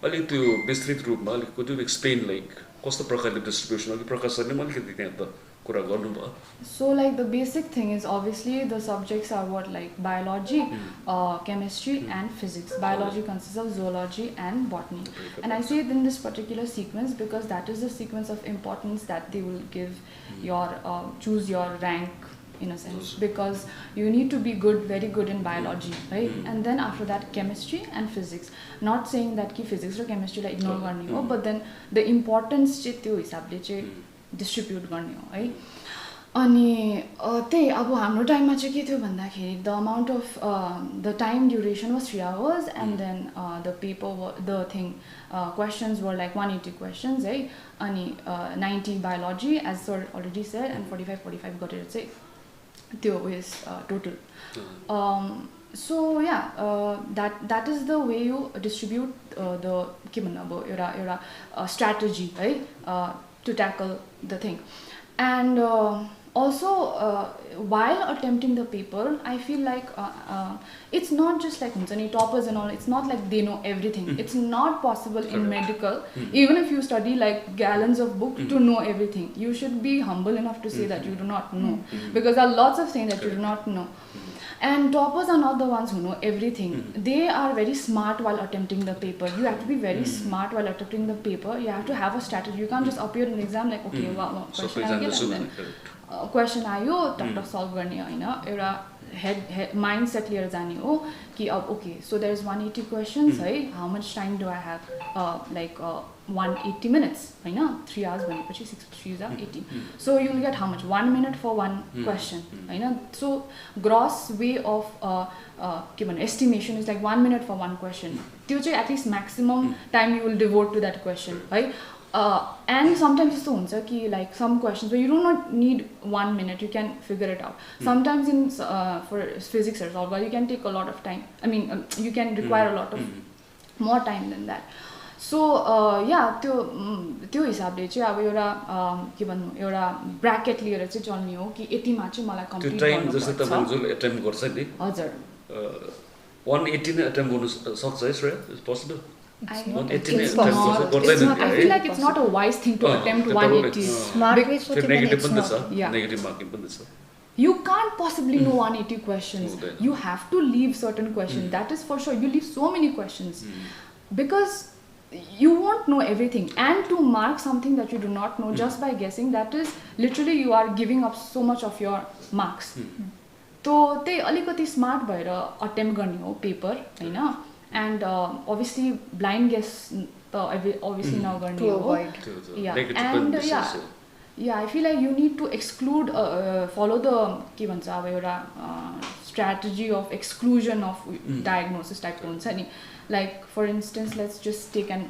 अलिक त्यो विस्तृत रूपमा अलिक कुड यु एक्सप्लेन लाइक कस्तो प्रकारले डिस्ट्रिब्युसन अलिक प्रकाश सरले पनि अलिकति त्यहाँ त कुरा गर्नुभयो So like the basic thing is obviously the subjects are what like biology, chemistry and physics. Biology consists of zoology and botany. And I say it in this particular sequence because that is the sequence of importance that they will give your choose your rank in a sense because you need to be good, very good in biology, right? And then after that chemistry and physics. Not saying that ki physics or chemistry like ignore garni ho, but then the importance चाहिँ त्यो हिसाबले चाहिँ distribute गर्ने हो है अनि त्यही अब हाम्रो टाइममा चाहिँ के थियो भन्दाखेरि the amount of the time duration was 3 hours and then the paper the thing questions were like 180 questions है अनि 90 biology as sir already said and 45 गरेर चाहिँ त्यो उयस total so yeah that is the way you distribute the के भन्नु अब एउटा स्ट्राटेजी है to tackle the thing and also while attempting the paper I feel like it's not just like toppers and all it's not like they know everything it's not possible in medical even if you study like gallons of book to know everything you should be humble enough to say that you do not know because there are lots of things that you do not know and toppers are not the ones who know everything they are very smart while attempting the paper you have to be very smart while attempting the paper you have to have a strategy you can't just appear in the exam like okay wow question आयो टक्क solve गर्ने होइन एउटा head mind set लिएर जाने हो कि अब okay so there is 180 questions है how much time do I have like 180 minutes होइन 3 hours भनेपछि 6 3 are 18 so you will get how much 1 minute for one question होइन so gross way of के भन्नु estimation is like 1 minute for one question त्यो चाहिँ at least maximum time you will devote to that question है and sometimes यस्तो हुन्छ कि like some questions where you do not need 1 minute you can figure it out sometimes in for physics or solve you can take a lot of time I mean you can require a lot of more time than that so yeah त्यो हिसाबले चाहिँ अब एउटा के भन्नु एउटा bracket लिएर चाहिँ चल्ने हो कि यतिमा चाहिँ मलाई कम्प्लिट गर्नुपर्छ त्यो टाइम जस्तो तपाईले जुन अटेम्प्ट गर्छ नि हजुर 180 नै एटेम्प गर्नु सक्छ है श्रेया? Is possible? I- 180 नै It's attempt possible. गर्छ, It's गर्दैन not, नि I है? feel like it's not a wise thing to attempt त्यो 180. Smart way सोच्यो फेरि भने नेगेटिभ it's पनि त not. छ, Yeah. नेगेटिभ मार्किङ पनि छ। You can't possibly know 180 questions. हुँदैन। You have to leave certain questions. That is for sure. You leave so many questions because you won't know everything. And to mark something that you do not know just by guessing, that is literally you are giving up so much of your marks. तो त्यही अलिकति smart भएर attempt गर्ने हो paper होइन and obviously blind guess त obviously नगर्ने To हो avoid. Yeah, नेगेटिभ and पनि yeah, विशेष हो। yeah, I feel like you need to exclude, follow the के भन्छ अब एउटा strategy of exclusion of diagnosis type हुन्छ नि like for instance let's just take an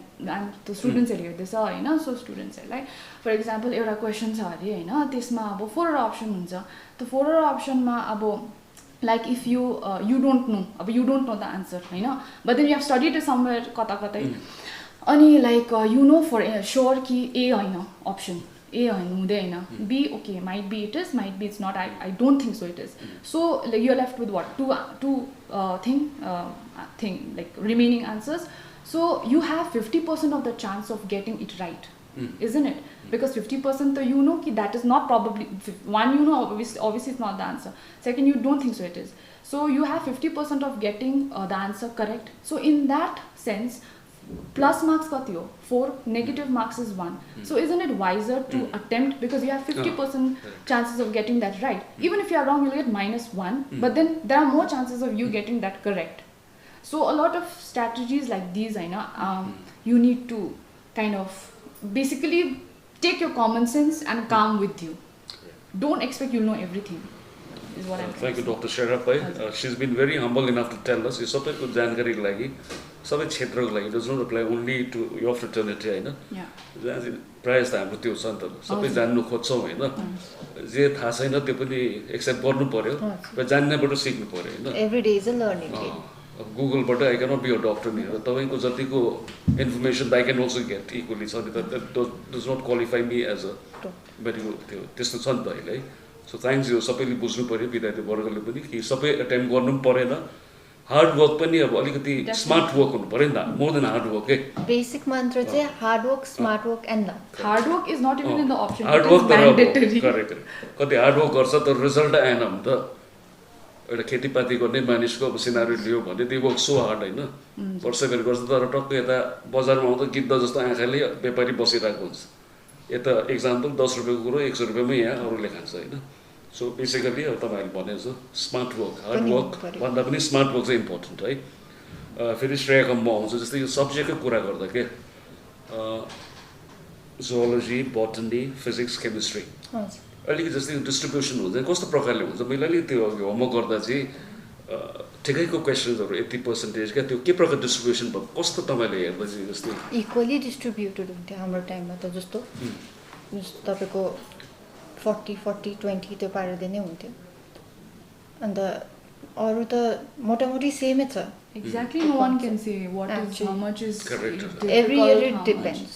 the students हेर्यो हेर्दैछ होइन so स्टुडेन्ट्सहरूलाई for example एउटा क्वेसन छ अरे होइन त्यसमा अब 4 अप्सन हुन्छ त्यो 4 अप्सनमा अब like if you you don't know अब you don't know the answer होइन but then you have studied it somewhere कता कतै अनि like you know for sure कि A होइन option A हुँदै होइन B okay might be it is might be it's not I don't think so it is so like you're left with what two thing like remaining answers so you have 50% of the chance of getting it right isn't it because 50% so you know कि that is not probably one you know obviously it's not the answer second you don't think so it is so you have 50% of getting the answer correct so in that sense plus marks kati ho 4 negative marks is 1 so isn't it wiser to attempt because you have 50% chances of getting that right even if you are wrong you'll get -1 but then there are more chances of you getting that correct so a lot of strategies like these I know you need to kind of basically take your common sense and calm with you don't expect you'll know everything is what I'm Thank you, Dr. Sharaf bhai. She's been very humble enough to tell us. यो सबैको जानकारीको लागि सबै क्षेत्रको लागि does not apply only to your fraternity हैन yeah जहाँ चाहिँ प्रायः जस्तो हाम्रो त्यो छ नि त सबै जान्नु खोज्छौँ होइन जे थाहा छैन त्यो पनि एक्सेप्ट गर्नु पर्यो र जान्नेबाट सिक्नु पर्यो होइन Every day is a learning day. अब गुगलबाट I cannot be a doctor नि तपाईँको जतिको information I can also get equally छ नि त does not qualify me as a medical त्यो त्यस्तो छ नि त अहिले है सो थ्याङ्क्स यो सबैले बुझ्नु पऱ्यो विद्यार्थी वर्गले पनि कि सबै एटेम्प गर्नु पनि परेन हार्ड वर्क पनि अब अलिकति स्मार्ट वर्क हुनु पऱ्यो नि त more than hard work Basic mantra चाहिँ hard work, smart work and luck. hard work is not even in the option hard it is work तर mandatory करेक्ट कति हार्ड वर्क गर्छ तर रिजल्ट आएन भने त एउटा खेतीपाती गर्ने मानिसको अब सिनारी लियो भने त्यो वर्क सो हार्ड होइन वर्षभरि गर्छ तर टक्क यता बजारमा आउँदा गिद्ध जस्तो आँखाले व्यापारी बसिरहेको हुन्छ यता एक्जाम्पल 10 रुपियाँको कुरो 100 रुपियाँमै यहाँ अरूले खान्छ होइन सो बेसिकली अब तपाईँहरूले भने जस्तो स्मार्ट वर्क हार्ड वर्क भन्दा पनि स्मार्ट वर्क चाहिँ इम्पोर्टेन्ट है फेरि श्रेयको म आउँछु जस्तै यो सब्जेक्टकै कुरा गर्दा के जोलोजी बोटनी फिजिक्स केमिस्ट्री हजुर अलिकति जस्तै डिस्ट्रिब्युसन हुन्छ कस्तो प्रकारले हुन्छ मैले अलिकति त्यो होमवर्क गर्दा चाहिँ ठिकैको क्वेसन्सहरू 80% क्या त्यो के प्रकार डिस्ट्रिब्युसन भयो कस्तो तपाईँले हेर्दा चाहिँ जस्तै इक्वली डिस्ट्रिब्युटेड हुन्थ्यो हाम्रो टाइममा त जस्तो तपाईँको 40-40-20 त्यो पाराले नै हुन्थ्यो अन्त अरू त मोटामोटी सेमै छ exactly no one can say what is how Actually. much is Correct. Every year difficult, it how much. Depends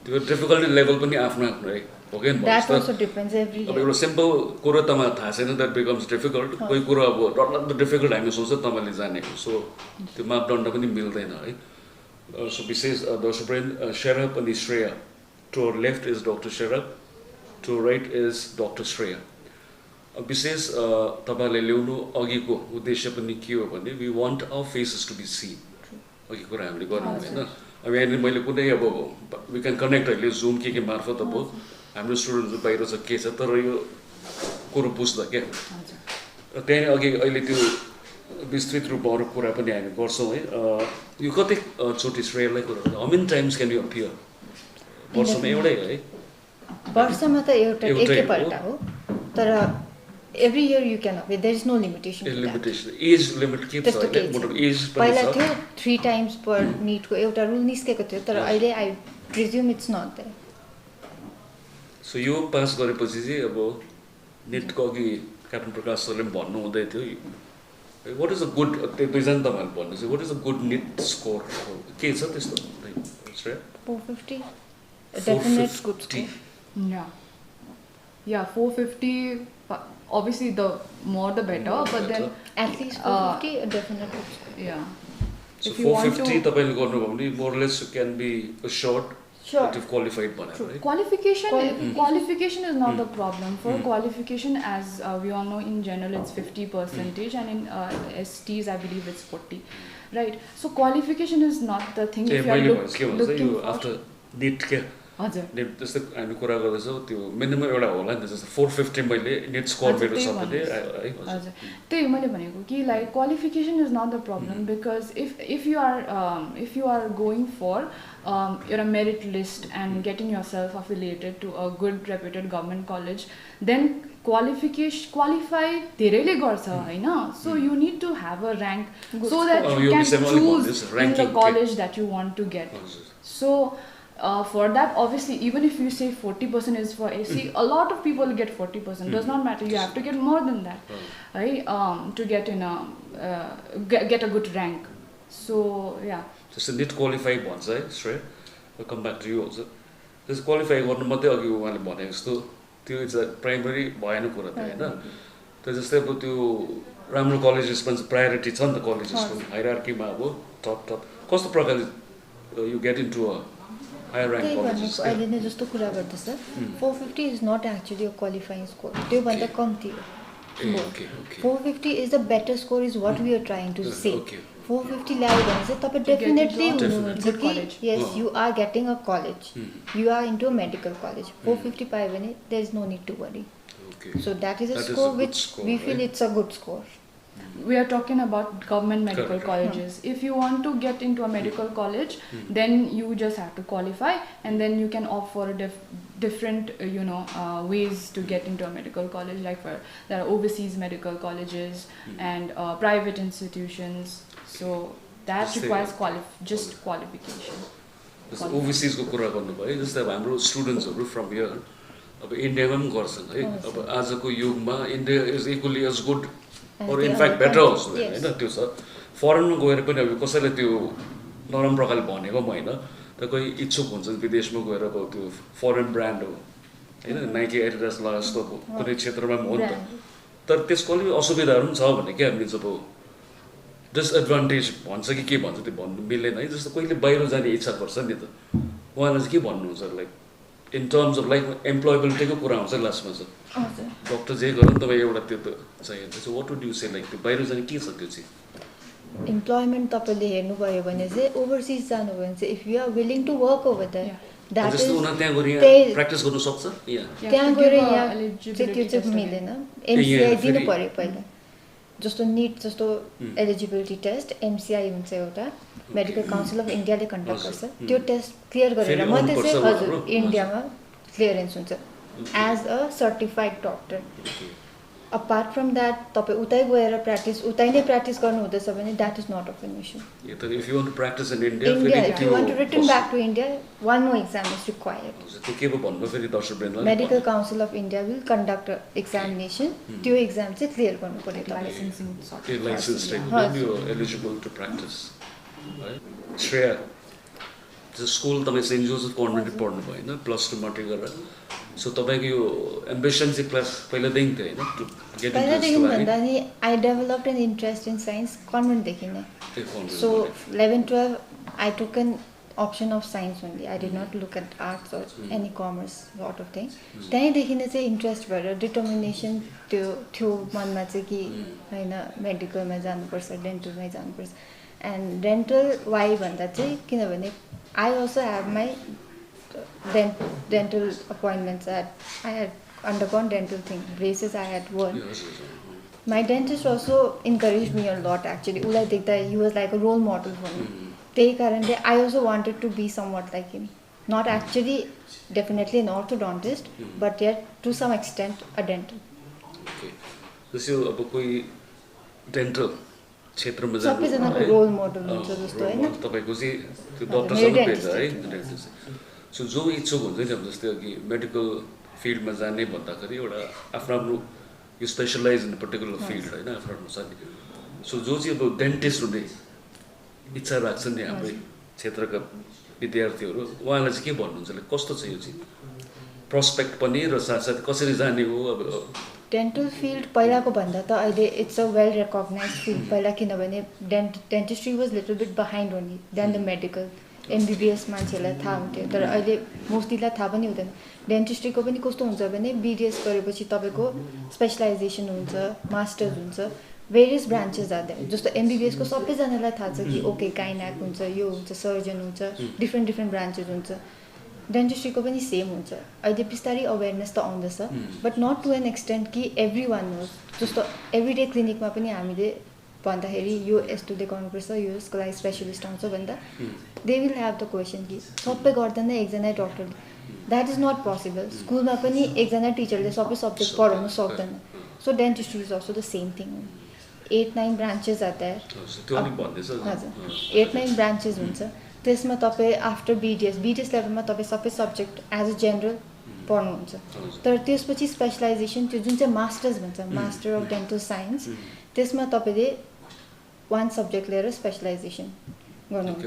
त्यो डिफिकल्टी लेभल पनि आफ्नो आफ्नो है हो कि द्याट अल्सो डिपेन्ड्स एभ्री अब एउटा सिम्पल कुरो तपाईँलाई थाहा छैन द्याट बिकम्स डिफिकल्ट कोही कुरो अब डरलाग्दो डिफिकल्ट हामी सोच्छ तपाईँले जानेको सो त्यो मापदण्ड पनि मिल्दैन है सो विशेष दर्शक ब्रेन शेरप अनि Shreya to our left is doctor Sherpa to right is doctor Shreya विशेष तपाईँले ल्याउनु अघिको उद्देश्य पनि के हो भने we want our faces to be seen अघि कुरा हामीले गर्यौँ होइन अब यहाँनिर मैले कुनै अब वी क्यान कनेक्ट अहिले जुम के मार्फत अब हाम्रो स्टुडेन्टहरू बाहिर छ के छ तर यो कुरो बुझ्दा क्या र त्यहाँ अघि अहिले त्यो विस्तृत रूपमा अरू कुरा पनि हामी गर्छौँ है यो कति चोटि श्रेयलाई कुरा how many times can you appear वर्षमा एउटै है वर्षमा त एउटा एउटै एकैपल्ट हो तर every year you can appear there is no limitation limitation age limit के छ त्यस्तो होइन केही मतलब छैन। एज पहिला पनि छ थियो 3 टाइम्स पर निटको एउटा रुल निस्केको थियो तर अहिले I presume it's not there so यो पास गरेपछि चाहिँ अब नेटको अघि क्याप्टन प्रकाश सरले पनि भन्नु हुँदै थियो वाट इज अ गुड त्यो दुईजना तपाईँहरूले भन्नु चाहिँ what is a good NEET score के छ त्यस्तो 450 definite good 450 yeah Yeah, 450, obviously the more the better, but then, At least 450 a definite good score. yeah. So If you want 450 to, तपाईले गर्नुभयो भने more or less you can be assured Sure. that you've qualified भनेर है qualification is not the problem. For qualification, as we all know, in general it's 50%, and in STs I believe it's 40, right? So qualification is not the thing. If you are मैले भने के भन्छ looking यो for, after net के हजुर, net जस्तै हामी कुरा गर्दैछौँ त्यो मिनिमम एउटा होला नि त जस्तो 450 मैले नेट स्कोर हजुर, मेरो त्यही सबैले भन्दैछु। है हजुर हजुर, त्यही मैले भनेको कि like qualification is not the problem because if you are going for your merit list and getting yourself affiliated to a good reputed government college, then qualify धेरैले गर्छ हैन. So you need to have a rank so that you यो can विषयमा अलिक choose भन्नुहोस्, in the ranking college that you want to get. हजुर So for that, obviously, even if you say 40% is for AC, a lot of people get 40%. Does not matter. You have to get more than that, right? To get in a get a good rank. So yeah. जस्तो NEET qualify भन्छ है Shreya come back to you also जस्तो qualify गर्नु मात्रै अघि उहाँले भने जस्तो त्यो इज अ प्राइमरी भएन कुरा त होइन त्यो जस्तै अब त्यो राम्रो कलेजेसमा प्रायोरिटी छ नि त कलेजेसको हायरार्कीमा अब टप कस्तो प्रकारले you get into a higher rank त्यही कलेजेस भनेको अहिले नै जस्तो कुरा गर्दैछ 450 is not actually a qualifying score त्योभन्दा कम्ती हो okay okay 450 is the better score is what we are trying to say okay 450 ल्यायो भने चाहिँ तपाईँ डेफिनेटली into हुनुहुन्छ good कि college. Yes you are getting a college you are into a medical college 450 पायो भने there is no need to worry okay so that is a That is a score good which score, we feel right? It's a good score We are talking about government medical Correct. colleges. If you want to get into a medical college, then you just have to qualify, and then you can opt for a different, ways to get into a medical college. Like there are overseas medical colleges and private institutions. So that Just requires qualification. जस्तो ओभरसिजको कुरा गर्नुभयो जस्तै अब हाम्रो स्टुडेन्ट्सहरू from here अब इन्डियामा पनि गर्छन् है अब आजको युगमा India is equally as good or in fact better also होइन त्यो छ फरेनमा गएर पनि अब कसैले त्यो नराम्रो प्रकारले भनेको पनि होइन त कोही इच्छुक हुन्छ विदेशमा गएर अब त्यो फरेन ब्रान्ड हो होइन नाइकी एडिडास लगाए जस्तो अब कुनै क्षेत्रमा पनि हो नि त तर त्यसको अलिक असुविधाहरू पनि छ भने क्या हामीले जब डिसएडभान्टेज भन्छ कि के भन्छ त्यो भन्नु मिल्दैन है जस्तो कोहीले बाहिर जाने इच्छा गर्छ नि त उहाँलाई चाहिँ के भन्नुहुन्छ like in terms of like एम्प्लोएबिलिटीको कुरा आउँछ लास्टमा चाहिँ हजुर डक्टर जे गर्नु तपाईँ एउटा त्यो त चाहिन्छ so what would you say like त्यो बाहिर जाने के छ त्यो चाहिँ इम्प्लोइमेन्ट तपाईँले हेर्नुभयो भने चाहिँ ओभरसिज जानुभयो भने चाहिँ if you are willing to work over that that जस्तो इज उनीहरू त्यहाँ गएर यहाँ त्यही- प्र्याक्टिस गर्नु सक्छ यहाँ You have त्यहाँ to गएर give a यहाँ eligibility चाहिँ त्यो test चाहिँ again. मिल्दैन यहाँ एमसिआई दिनु फेरि- पऱ्यो पहिला जस्तो निट जस्तो एलिजिबिलिटी टेस्ट एमसिआई हुन्छ एउटा मेडिकल काउन्सिल अफ इन्डियाले कन्डक्ट हजुर। गर्छ त्यो टेस्ट क्लियर गरेर फेरि मात्रै आउनुपर्छ चाहिँ हजुर उहाँहरू? इन्डियामा क्लियरेन्स हुन्छ as a certified doctor apart from that तपाईँ उतै गएर उतै नै प्र्याक्टिस गर्नु हुँदैछ भने that is not of an issue यो त if you want to practice in India India फेरि if you want to return back to India one more exam is required त्यो के पो भन्नु फेरि दर्शकवृन्दलाई medical council of India will conduct examination त्यो एक्जाम चाहिँ क्लियर गर्नु पऱ्यो तपाईँले Licensing sort त्यो of लाइसेन्स process, yeah. टाइपको यो एलिजिबल टु प्र्याक्टिस है श्रेया त्यो स्कुल तपाईँ सेन्ट जोसेफ कन्भेन्टै पढ्नुभयो होइन प्लस टू मात्रै गरेर सो तपाईँको यो एम्बिसन चाहिँ क्लास पहिलादेखि थियो होइन टु गेट पहिलादेखि भन्दा नि I developed an interest in science कन्भेन्टदेखि नै so 11-12 I took an option of science only I did not look at arts or any commerce lot of thing त्यहीँदेखि नै चाहिँ इन्ट्रेस्ट भएर डिटर्मिनेसन त्यो थियो मनमा चाहिँ कि होइन मेडिकलमा जानुपर्छ डेन्टलमै जानुपर्छ एन्ड डेन्टल वाइ भन्दा चाहिँ किनभने I also have my dental appointments I had undergone dental thing braces I had worn my dentist also encouraged me a lot actually ulai dekhda he was like a role model for me त्यही कारणले I also wanted to be somewhat like him not actually definitely an orthodontist but yet to some extent a dental okay जस्तो अब कोही dental क्षेत्रमा सबैजनाको role model हुन्छ जस्तो होइन तपाईँको चाहिँ त्यो हजुर, डक्टरसँग मेरो भेट्छ है dentist। डेन्टिस्ट सो जो इच्छुक हुन्छ नि अब जस्तै अघि मेडिकल फिल्डमा जाने भन्दाखेरि एउटा आफ्नो आफ्नो यो स्पेसलाइज इन पर्टिकुलर फिल्ड होइन आफ्नो आफ्नो छ नि सो जो चाहिँ अब डेन्टिस्ट हुने इच्छा राख्छन् नि हाम्रै क्षेत्रका विद्यार्थीहरू उहाँलाई चाहिँ के भन्नुहुन्छ कस्तो छ यो चाहिँ प्रोस्पेक्ट पनि र साथसाथै कसरी जाने हो अब डेन्टल फिल्ड पहिलाको भन्दा त अहिले it's a well recognize field पहिला किनभने dentistry was little bit behind only then the medical MBBS मान्छेलाई थाहा हुन्थ्यो तर अहिले मोस्टलीलाई थाहा पनि हुँदैन डेन्टिस्ट्रीको पनि कस्तो हुन्छ भने बिडिएस गरेपछि तपाईँको स्पेसलाइजेसन हुन्छ मास्टर्स हुन्छ भेरियस ब्रान्चेस आर देयर जस्तो एमबिबिएसको सबैजनालाई थाहा छ कि ओके गाइनाक हुन्छ यो हुन्छ सर्जन हुन्छ डिफ्रेन्ट ब्रान्चेस हुन्छ डेन्टिस्ट्रीको पनि सेम हुन्छ अहिले बिस्तारै अवेरनेस त आउँदैछ but not to an extent कि एभ्री वान नोज जस्तो एभ्रिडे क्लिनिकमा पनि हामीले भन्दाखेरि यो यस्तोले गर्नुपर्छ यो यसको लागि स्पेसलिस्ट आउँछ भन्दा they will have the question कि सबै गर्दैन एकजना डक्टरले द्याट इज नट पोसिबल स्कुलमा पनि एकजना टिचरले सबै सब्जेक्ट पढाउनु सक्दैन so dentistry is also the same thing 8-9 branches are there हजुर 8-9 ब्रान्चेस हुन्छ त्यसमा तपाईँ आफ्टर बिडिएस लेभलमा तपाईँ सबै सब्जेक्ट एज अ जेनरल पढ्नुहुन्छ तर त्यसपछि स्पेसलाइजेसन त्यो जुन चाहिँ मास्टर्स भन्छ मास्टर अफ डेन्टल साइन्स त्यसमा तपाईँले 1 सब्जेक्ट लिएर स्पेसलाइजेसन गर्नुहुन्छ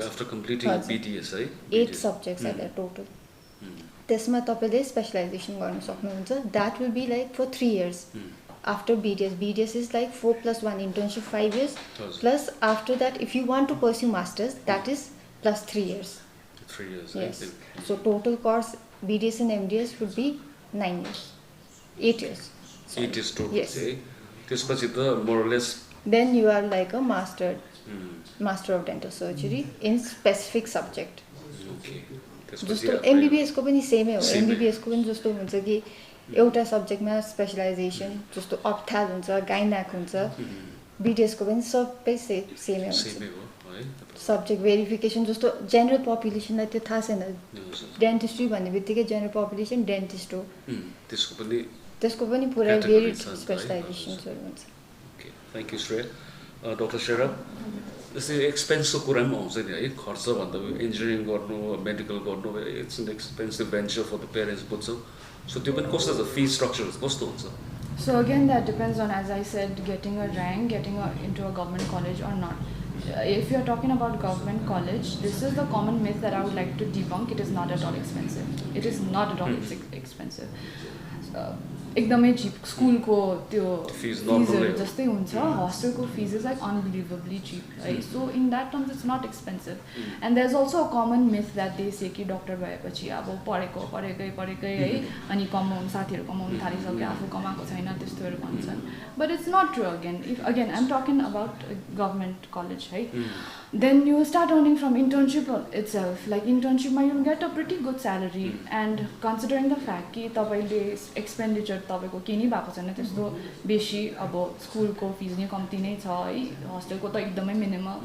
8 सब्जेक्ट्स आर देयर टोटल त्यसमा तपाईँले स्पेसलाइजेसन गर्न सक्नुहुन्छ that will be like for 3 years after BDS is like 4+1 internship 5 years plus after that if you want to pursue masters that is plus 3 years. 3 years. Yes. So total course BDS and MDS would be 9 years. 8 years. Sorry. 8 years total. Yes. त्यसपछि त more or less then you are like a master of dental surgery in specific subject. Okay. जस्तो MBBS को पनि सेमै हो MBBS को पनि जस्तो हुन्छ कि एउटा सब्जेक्टमा स्पेसलाइजेसन जस्तो अप्थाल हुन्छ गाइनाक हुन्छ बिडिएस को पनि सबै सेमै हुन्छ सब्जेक्ट भेरिफिकेसन जस्तो जेनरल पपुलेसनलाई त्यो थाहा छैन डेन्टिस्ट्री भन्ने बित्तिकै जेनरल पपुलेसन डेन्टिस्ट हो त्यसको पनि पुरै भेरिड स्पेसलाइजेसन्सहरू हुन्छ okay thank you Shreya doctor Shera जस्तै एक्सपेन्सको कुरा पनि आउँछ नि है खर्च भन्दा इन्जिनियरिङ गर्नु मेडिकल गर्नु it's an expensive venture for the parents बुझ्छौँ सो त्यो पनि कस्तो छ फी स्ट्रक्चर कस्तो हुन्छ So again that depends on, as I said, getting a rank, into a government college or not. If you're talking about government college, this is the common myth that I would like to debunk. It is not at all expensive. It is not at all expensive. एकदमै cheap स्कुलको त्यो फिजहरू जस्तै हुन्छ हस्टेलको fees is like unbelievably cheap है so in that terms it's not expensive and there is also a common myth that they say कि doctor भएपछि अब पढेकै है अनि साथीहरू कमाउनु थालिसक्यो आफू कमाएको छैन त्यस्तोहरू भन्छन् but it's not true if again I am talking about government college है then you start earning from internship itself. Like internship, you will get a pretty good salary. And considering the fact कि तपाईले expenditure तपाईको के नि भएको छैन त्यस्तो बेसी अब स्कुलको फिज नि कम्ती नै छ है हस्टेलको त एकदमै minimum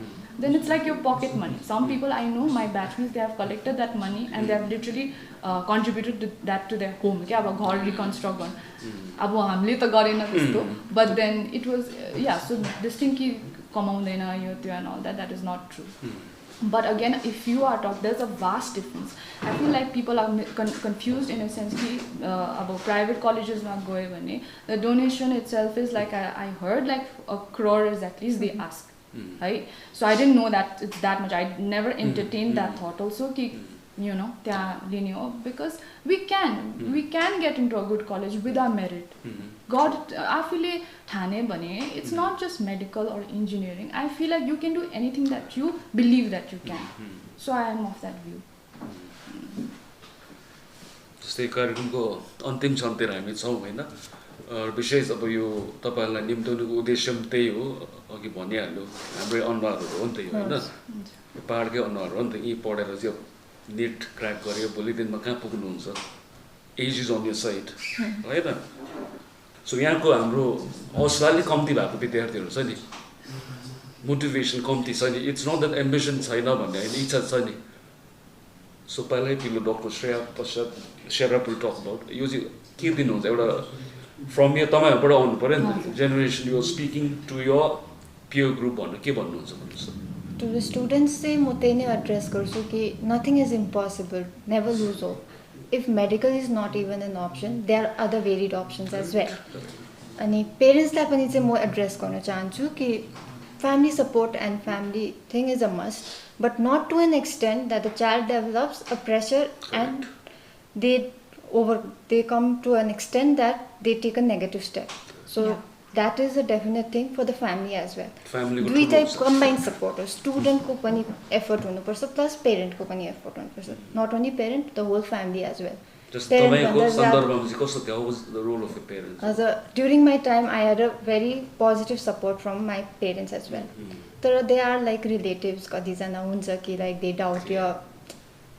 then it's like your pocket money. Some people I know, my batchmates, they have collected that money and they have literally contributed that to their home. क्या अब घर reconstruct गर्न अब हामीले त गरेन त्यस्तो but then it was so this thing कि कमाउँदैन यो त्यो and all that is not true. But again, if you are talking, there's a vast difference. I feel like people are confused in a sense कि अब private colleges मा गयो भने the donation itself is like I heard like 1 crore is at least they ask. Right? So I didn't know that it's that much. I never entertained that thought also कि you know त्यहाँ लिने हो because we can get into a good college with our merit. God आफूले ठाने भने it's not just medical or engineering. I feel like you can do anything that you believe that you can. So I am of that view. जस्तै कार्यक्रमको अन्तिम क्षणतिर हामी छौँ होइन विशेष अब यो तपाईँहरूलाई निम्त्याउनुको उद्देश्य पनि त्यही हो अघि भनिहाल्नु हाम्रै अनुहारहरू हो नि त यो होइन पाहाडकै अनुहार हो नि त यहीँ पढेर चाहिँ नेट क्र्याक गऱ्यो भोलि दिनमा कहाँ पुग्नुहुन्छ age is on your side होइन सो यहाँको हाम्रो हौसला अलिक कम्ती भएको विद्यार्थीहरू छ नि मोटिभेसन कम्ती छ नि इट्स नट द्याट एम्बिसन छैन भन्ने होइन इच्छा छ नि सो पहिल्यै पिलो डक्टर श्रेया पश्चात शेरा विल टक अबाउट यो चाहिँ के दिनुहुन्छ एउटा फ्रम यहाँ तपाईँहरूबाट आउनु पऱ्यो नि जेनेरेसन यो speaking to your peer group भन्नु के भन्नुहुन्छ भन्नुहोस् टु द स्टुडेन्ट्स चाहिँ म त्यही नै एड्रेस गर्छु कि nothing is impossible never lose hope if medical is not even an option they are other varied options as well अनि पेरेन्ट्सलाई पनि चाहिँ म एड्रेस गर्न चाहन्छु कि family support and family thing is a must, but not to an extent that the child develops a pressure and they they come to an extent that they take a negative step. So Yeah. that is a definite thing for the family as well. Family को दुईटै ठुलो combined support हो, student को पनि effort हुनुपर्छ plus parent को पनि effort हुनुपर्छ. Not only parent, the whole family as well. जस्तो Parent तपाईको भन्दा ज्यादा- सन्दर्भमा चाहिँ कस्तो थियो? How was the role of your parents? As a, during my time, I had a very positive support from my parents as well. तर they are like relatives, कतिजना हुन्छ कि like they doubt your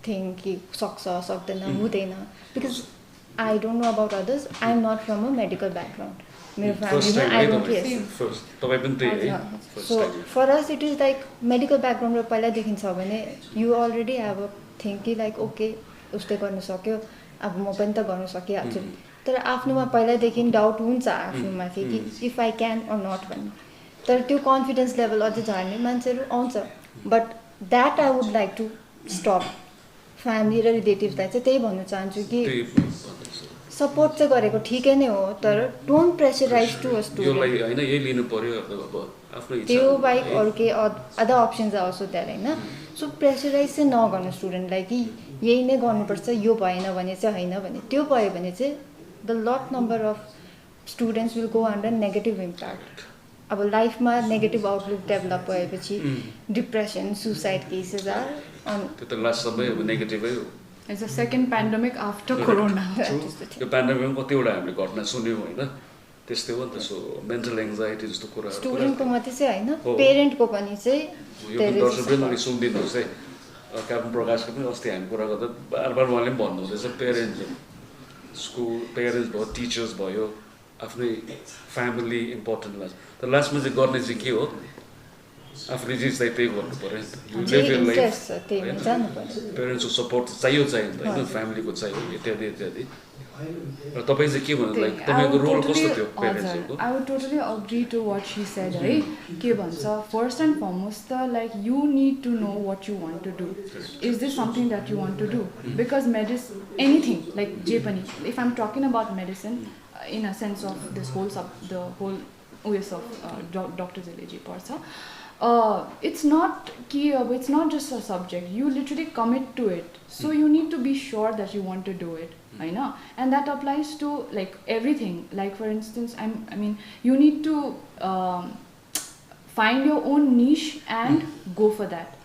thing कि सक्छ सक्दैन हुँदैन, because I don't know about others. I am not from a medical background. मेरो First family time I है don't तपाईँ? yes. First तपाईँ पनि त्यही है? First So time. for us it is like medical background र पहिलादेखि छ भने you already have a thing कि like okay उसले गर्न सक्यो अब म पनि त गर्न सकिहाल्छु. तर आफ्नोमा पहिलादेखि डाउट हुन्छ आफ्नोमाथि कि if I can or not भन्ने. तर त्यो कन्फिडेन्स लेभल अझै झार्ने मान्छेहरू आउँछ. But that I would like to stop. Family र रिलेटिभ्सलाई चाहिँ त्यही भन्नु चाहन्छु कि त्यही भन्दैछु। सपोर्ट चाहिँ गरेको ठिकै नै हो, तर डोन्ट प्रेसराइज टु अ योलाई स्टुडेन्ट. होइन यही लिनु पर्यो अब आफ्नो इच्छा त्यो हो। बाहेक अरू केही अदर अप्सन्स आल्सो देयर होइन. सो प्रेसराइज चाहिँ नगर्नु स्टुडेन्टलाई कि यही नै गर्नुपर्छ, यो भएन भने चाहिँ होइन भने. त्यो भयो भने चाहिँ the lot number of students will go under negative impact. अब लाइफमा नेगेटिभ आउटलुक डेभलप भएपछि डिप्रेसन, सुसाइड केसेस आर त्यो त लास्ट सबै अब नेगेटिभै हो। It's a second pandemic after Corona. यो पेन्डेमिकमा कतिवटा हामीले घटना सुन्यौँ होइन, त्यस्तै हो नि त। सो मेन्टल एङ्जाइटी जस्तो कुराहरू स्टुडेन्टको मात्रै चाहिँ होइन, हो। पेरेन्टको पनि चाहिँ यो पनि दर्शकवृन्दले सुनिदिनुहोस् है। क्याप्टन प्रकाशको पनि अस्ति हामी कुरा गर्दा बार बार उहाँले पनि भन्नुहुँदैछ, पेरेन्ट्स स्कुल पेरेन्ट्स भयो, टिचर्स भयो, आफ्नै फ्यामिली इम्पोर्टेन्ट लाग्छ। तर लास्टमा चाहिँ गर्ने चाहिँ के हो, आफूले जे चाहिँ त्यही गर्नु पऱ्यो नि त। You जे live your life, इन्ट्रेस्ट छ त्यहीमा होइन? जानु पर्छ. पेरेन्ट्सको सपोर्ट चाहियो नि त होइन, फ्यामिलीको चाहियो इत्यादि इत्यादि। र तपाईँ चाहिँ के भन्नु लाइक तपाईँको रोल कस्तो थियो पेरेन्ट्सहरूको? I would totally agree to what she said, है. के भन्छ, first and foremost त like you need to know what you want to do. Is this something that you want to do? Because medicine, anything like जे पनि, if I'm talking about medicine in a sense of this whole the whole ways of doctors जे पर्छ, it's not कि अब it's not just a subject, you literally commit to it, so you need to be sure that you want to do it, होइन. And that applies to like everything. Like for instance, I mean you need to find your own niche and go for that,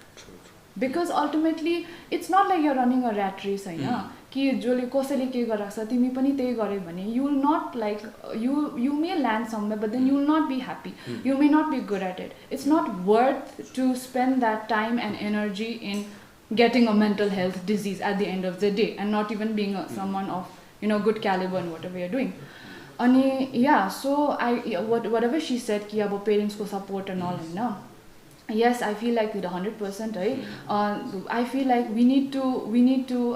because ultimately it's not like you're running a rat race, होइन. कि जसले कसैले के गरेको छ तिमी पनि त्यही गर्यो भने you will not like you may land somewhere, but then you will not be happy. You may not be good at it. It's not worth to spend that time and energy in getting a mental health disease at the end of the day, and not even being someone of, you know, good caliber in whatever you're doing. Ani yeah, so whatever she said कि अब parents को support and all, होइन. Yes, I feel like with 100%, right? I feel like we need to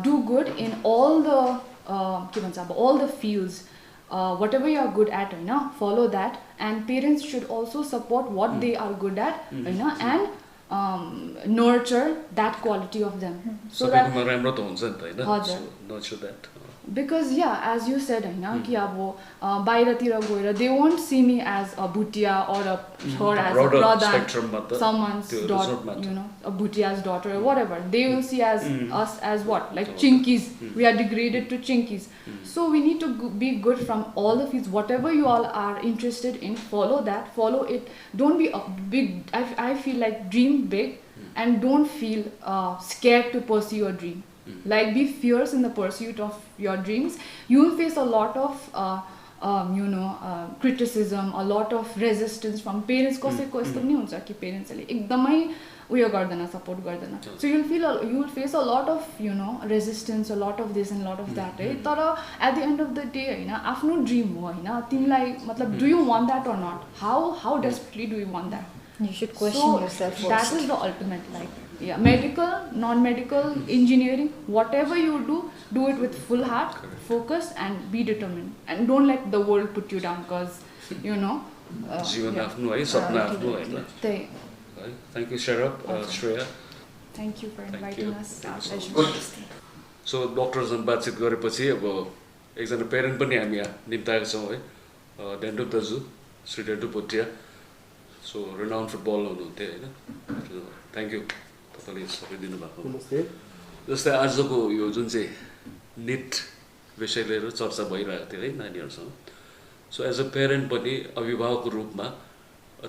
do good in all the के भन्छ अब all the fields. Whatever you are good at, होइन, follow that, and parents should also support what they are good at, होइन, and nurture that quality of them. So that सबैकोमा राम्रो त हुन्छ नि त होइन? हजुर. So nurture that. because yeah, as you said, होइन, कि अब बाहिरतिर गएर they won't see me as a bhutia or her as a Broader brother, spectrum मा त someone's त्यो daughter, resort मा त. you know, a bhutia's daughter or whatever. They will see as us as what, like chinkies. We are degraded to chinkies. So we need to be good from all the fields. Whatever you all are interested in, follow that, follow it. Don't be a big, I feel like dream big, and don't feel scared to pursue your dream. Like be fierce in the pursuit of your dreams. You will face a lot of you know, criticism, a lot of resistance from parents. कसैको यस्तो पनि हुन्छ कि पेरेन्ट्सले एकदमै उयो गर्दैन, support गर्दैन. So you will face a lot of, you know, resistance, a lot of this and a lot of that, है. तर at the end of the day, होइन, आफ्नो ड्रिम हो, होइन, तिमीलाई मतलब do you want that or not? How desperately do you want that? You should question So yourself first. that is the ultimate, like, yeah, medical, non-medical, engineering, whatever you do it with full heart, focus, and be determined, and don't let the world put you down, because you know जीवन yeah. आफ्नो है, सपना आफ्नो होइन त्यही. है. Thank you Sharab, Shreya. Thank you for Thank inviting you. us. Thank Our you so pleasure. So डक्टरसँग बातचित गरेपछि अब एकजना पेरेन्ट पनि हामी यहाँ निम्ताएका छौँ है, डेन्डु दाजु, Shri Dendu Bhutia. So renowned football हुनुहुन्थ्यो होइन. थ्याङ्क यू तपाईँले सबै दिनुभएको. नमस्ते. जस्तै आजको यो जुन चाहिँ नेट विषय लिएर चर्चा भइरहेको थियो है नानीहरूसँग। सो एज अ पेरेन्ट पनि अभिभावकको रूपमा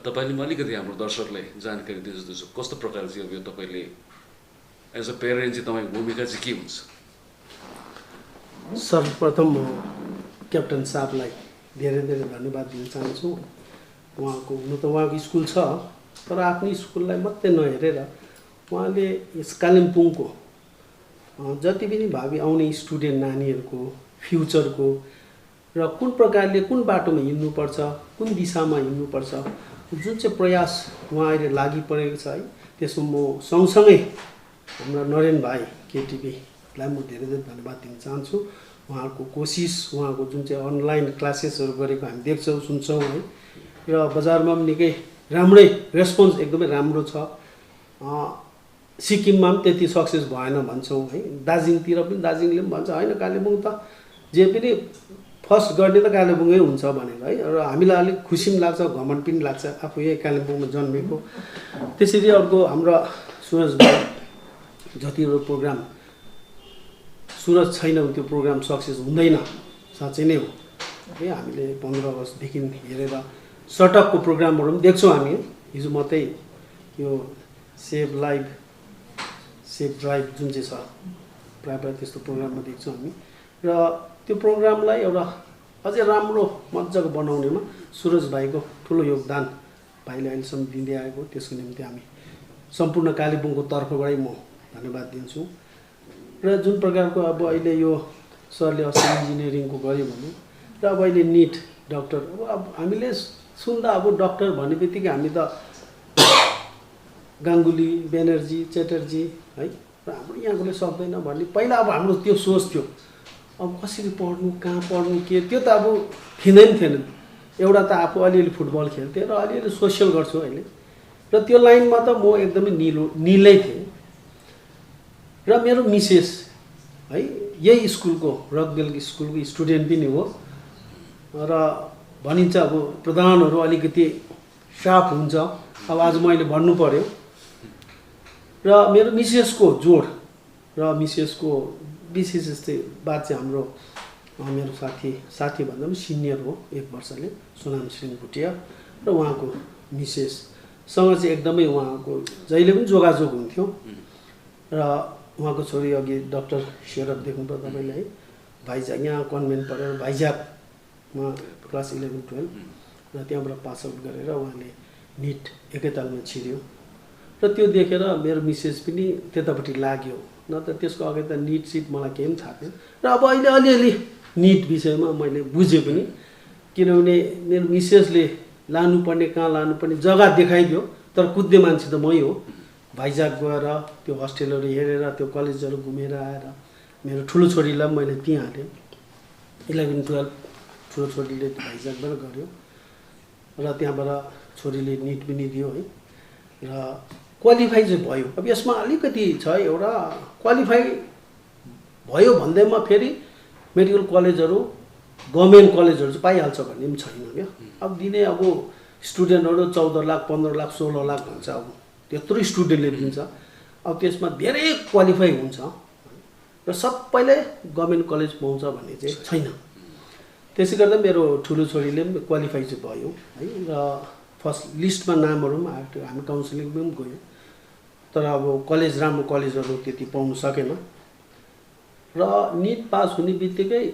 तपाईँले पनि अलिकति हाम्रो दर्शकलाई जानकारी दिनुहोस् कस्तो प्रकारले चाहिँ अब यो तपाईँले एज अ पेरेन्ट चाहिँ तपाईँको भूमिका चाहिँ के हुन्छ? सर्वप्रथम म क्याप्टन साहबलाई धेरै धेरै धन्यवाद दिन चाहन्छु। उहाँको हुनु त उहाँको स्कुल छ तर आफ्नो स्कुललाई मात्रै नहेरेर उहाँले यस कालिम्पोङको जति पनि भावी आउने स्टुडेन्ट नानीहरूको फ्युचरको र कुन प्रकारले कुन बाटोमा हिँड्नुपर्छ, कुन दिशामा हिँड्नुपर्छ जुन चाहिँ प्रयास उहाँ अहिले लागि परेको छ है, त्यसमा म सँगसँगै हाम्रो नरेन भाइ केटिभीलाई म धेरै धेरै धन्यवाद दिन चाहन्छु। उहाँको कोसिस, उहाँको जुन चाहिँ अनलाइन क्लासेसहरू गरेको हामी देख्छौँ सुन्छौँ है, र बजारमा पनि निकै राम्रै रेस्पोन्स एकदमै राम्रो छ। सिक्किममा पनि त्यति सक्सेस भएन भन्छौँ है, दार्जिलिङतिर पनि दार्जिलिङले पनि भन्छ होइन कालेबुङ त जे पनि फर्स्ट गर्ने त कालेबुङै हुन्छ भनेर है, र हामीलाई अलिक खुसी पनि लाग्छ, घमण्ड पनि लाग्छ आफू यही कालिम्पोङमा जन्मेको। त्यसरी अर्को हाम्रो सुरज भाइ जतिवटा प्रोग्राम सुरज छैन भने त्यो प्रोग्राम सक्सेस हुँदैन, साँच्चै नै हो है। हामीले 15 अगस्तदेखि हेरेर सटकको प्रोग्रामहरू पनि देख्छौँ हामी। हिजो मात्रै यो सेभ लाइफ सेभ ड्राइभ जुन चाहिँ छ प्रायः प्रायः त्यस्तो प्रोग्राममा देख्छौँ हामी, र त्यो प्रोग्रामलाई एउटा अझै राम्रो मजाको बनाउनेमा सुरज भाइको ठुलो योगदान भाइले अहिलेसम्म दिँदै आएको, त्यसको निम्ति हामी सम्पूर्ण कालेबुङको तर्फबाटै म धन्यवाद दिन्छु। र जुन प्रकारको अब अहिले यो सरले अस्ति इन्जिनियरिङको गर्यो भने र अब अहिले निट डक्टर, अब हामीले सुन्दा अब डक्टर भन्ने बित्तिकै हामी त गाङ्गुली, ब्यानर्जी, च्याटर्जी है, र हाम्रो यहाँकोले सक्दैन भन्ने पहिला अब हाम्रो त्यो सोच थियो। अब कसरी पढ्नु, कहाँ पढ्नु, के त्यो त अब थिएन। एउटा त आफू अलिअलि फुटबल खेल्थेँ र अलिअलि सोसियल गर्छु अहिले, र त्यो लाइनमा त म एकदमै निलै थिएँ। र मेरो मिसेस है यही स्कुलको रकबेल स्कुलको स्टुडेन्ट पनि हो, र भनिन्छ अब प्रधानहरू अलिकति साफ हुन्छ, अब आज मैले भन्नु पर्यो। र मेरो मिसेसको जोड र मिसेसको विशेष यस्तै बात चाहिँ हाम्रो मेरो साथी भन्दा पनि सिनियर हो 1 वर्षले, सोनाम श्रीन भुटिया, र उहाँको मिसेससँग चाहिँ एकदमै उहाँको जहिले पनि जोगाजोग हुन्थ्यो। र उहाँको छोरी अघि डक्टर शेरफ देख्नुभयो तपाईँले है, भाइजाग यहाँ कन्भेन्ट पढेर भाइजागमा क्लास 11-12 र त्यहाँबाट पास आउट गरेर उहाँले निट एकैतालमा छिर्यो। र त्यो देखेर मेरो मिसेस पनि त्यतापट्टि लाग्यो, न त त्यसको अगाडि त निट सिट मलाई केही पनि थाहा थिएन। र अब अहिले अलिअलि निट विषयमा मैले बुझेँ पनि, किनभने मेरो मिसेसले लानुपर्ने कहाँ लानुपर्ने जग्गा देखाइदियो, तर कुद्ने मान्छे त मै हो। भाइजाग गएर त्यो हस्टेलहरू हेरेर त्यो कलेजहरू घुमेर आएर मेरो ठुलो छोरीलाई पनि मैले त्यहीँ हालेँ। 11-12 ठुलो छोरीले भाइजागबाट गर्यो, र त्यहाँबाट छोरीले निट पनि दियो है, र क्वालिफाई चाहिँ भयो। अब यसमा अलिकति छ एउटा, क्वालिफाई भयो भन्दैमा फेरि मेडिकल कलेजहरू गभर्मेन्ट कलेजहरू चाहिँ पाइहाल्छ भन्ने पनि छैन क्या। अब दिने अब स्टुडेन्टहरू 14 लाख 15 लाख 16 लाख भन्छ, अब त्यत्रो स्टुडेन्टले दिन्छ। अब त्यसमा धेरै क्वालिफाई हुन्छ र सबैले गभर्मेन्ट कलेज पाउँछ भन्ने चाहिँ छैन। त्यसै गर्दा मेरो ठुलो छोरीले पनि क्वालिफाई चाहिँ भयो है, र फर्स्ट लिस्टमा नामहरू पनि आएको थियो, हामी काउन्सिलिङमा पनि गयो, तर अब कलेज राम्रो कलेजहरू त्यति पाउनु सकेन। र निट पास हुने बित्तिकै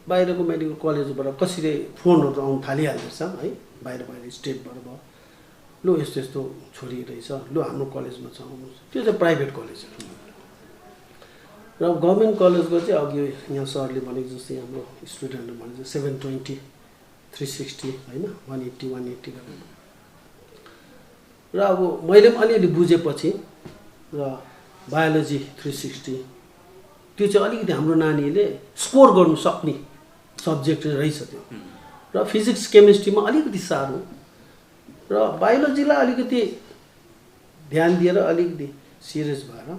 बाहिरको मेडिकल कलेजबाट कसरी फोनहरू आउनु थालिहाल्दैछ है, बाहिर स्टेटबाट भयो, लु यस्तो यस्तो छोरी रहेछ, लु हाम्रो कलेजमा छ आउनुहोस्। त्यो चाहिँ प्राइभेट कलेजहरू। र गभर्मेन्ट कलेजको चाहिँ अघि यहाँ सरले भनेको जस्तै हाम्रो स्टुडेन्टहरू भनेको 720, 360 होइन, 180 गरेर। र अब मैले पनि अलिअलि बुझेपछि र बायोलोजी 360 त्यो चाहिँ अलिकति हाम्रो नानीले स्कोर गर्नु सक्ने सब्जेक्ट रहेछ त्यो, र फिजिक्स केमिस्ट्रीमा अलिकति साह्रो, र बायोलोजीलाई अलिकति ध्यान दिएर अलिकति सिरियस भएर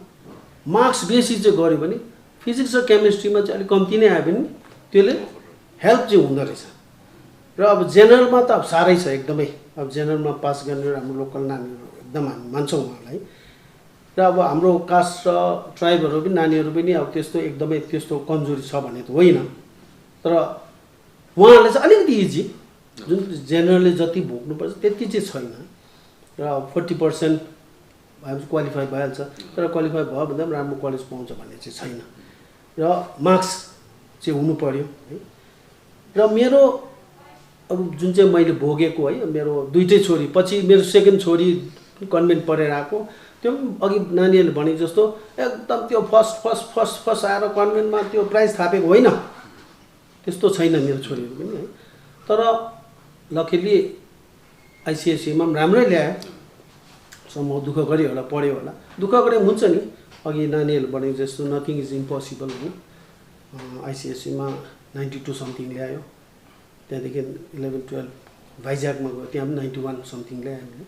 मार्क्स बेसी चाहिँ गऱ्यो भने फिजिक्स र केमिस्ट्रीमा चाहिँ अलिक कम्ती नै आयो भने त्यसले हेल्प चाहिँ हुँदो रहेछ। र अब जेनरलमा त अब साह्रै छ एकदमै, अब जेनरलमा पास गर्ने हाम्रो लोकल नानीहरू एकदम हामी मान्छौँ उहाँलाई। र र अब हाम्रो कास्ट र ट्राइबहरू पनि नानीहरू पनि अब त्यस्तो एकदमै त्यस्तो कमजोरी छ भने त होइन, तर उहाँहरूले चाहिँ अलिकति इजी, जुन जेनरली जति भोग्नुपर्छ त्यति चाहिँ छैन र 40% क्वालिफाई भइहाल्छ, तर क्वालिफाई भयो भन्दा पनि राम्रो कलेज पाउँछ भन्ने चाहिँ छैन र मार्क्स चाहिँ हुनु पर्यो है। र मेरो अब जुन चाहिँ मैले भोगेको है, मेरो दुईटै छोरी, पछि मेरो सेकेन्ड छोरी कन्भेन्ट पढेर आएको, त्यो अघि नानीहरूले भने जस्तो एकदम त्यो फर्स्ट आएर कन्भेन्टमा त्यो प्राइज थापेको होइन, त्यस्तो छैन मेरो छोरीहरू पनि है। तर लकिली आइसिएससीमा पनि राम्रै ल्यायो, सम्म दुःख गऱ्यो होला, पढ्यो होला, दुःख गरे हुन्छ नि। अघि नानीहरूले भनेको जस्तो नथिङ इज इम्पोसिबल हो। आइसिएससीमा 92 समथिङ ल्यायो, त्यहाँदेखि 11-12 भाइज्यागमा गयो, त्यहाँ पनि 91 समथिङ ल्यायो हामीले।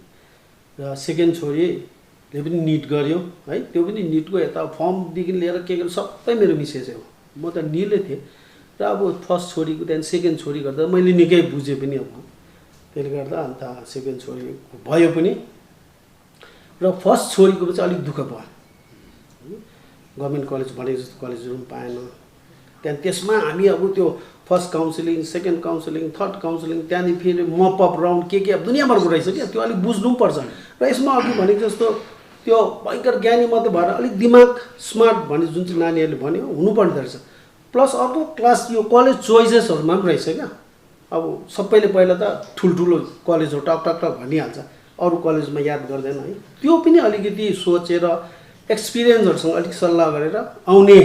र सेकेन्ड छोरीले पनि निट गर्यो है, त्यो पनि निटको यता फर्मदेखि लिएर के सबै मेरो मिसेसै हो, म त निलै थिएँ। र अब फर्स्ट छोरीको त्यहाँदेखि सेकेन्ड छोरी गर्दा मैले निकै बुझेँ पनि अब, त्यसले गर्दा अन्त सेकेन्ड छोरी भयो पनि। र फर्स्ट छोरीको चाहिँ अलिक दुःख भयो, गभर्मेन्ट कलेज भनेको जस्तो कलेजहरू पनि पाएन। त्यहाँदेखि त्यसमा हामी अब त्यो first counselling, second counselling, third counselling, त्यहाँदेखि फेरि मपअप राउन्ड के अब दुनियाँभरको रहेछ क्या, त्यो अलिक बुझ्नु पनि पर्छ। र यसमा अघि भनेको जस्तो त्यो भयङ्कर ज्ञानी मात्रै भएर अलिक दिमाग स्मार्ट भन्ने जुन चाहिँ नानीहरूले भन्यो हुनुपर्ने रहेछ। प्लस अर्को क्लास यो कलेज चोइसेसहरूमा पनि रहेछ क्या। अब सबैले पहिला त ठुल्ठुलो कलेज हो टक टक टक भनिहाल्छ, अरू कलेजमा याद गर्दैन है। त्यो पनि अलिकति सोचेर एक्सपिरियन्सहरूसँग अलिक सल्लाह गरेर आउने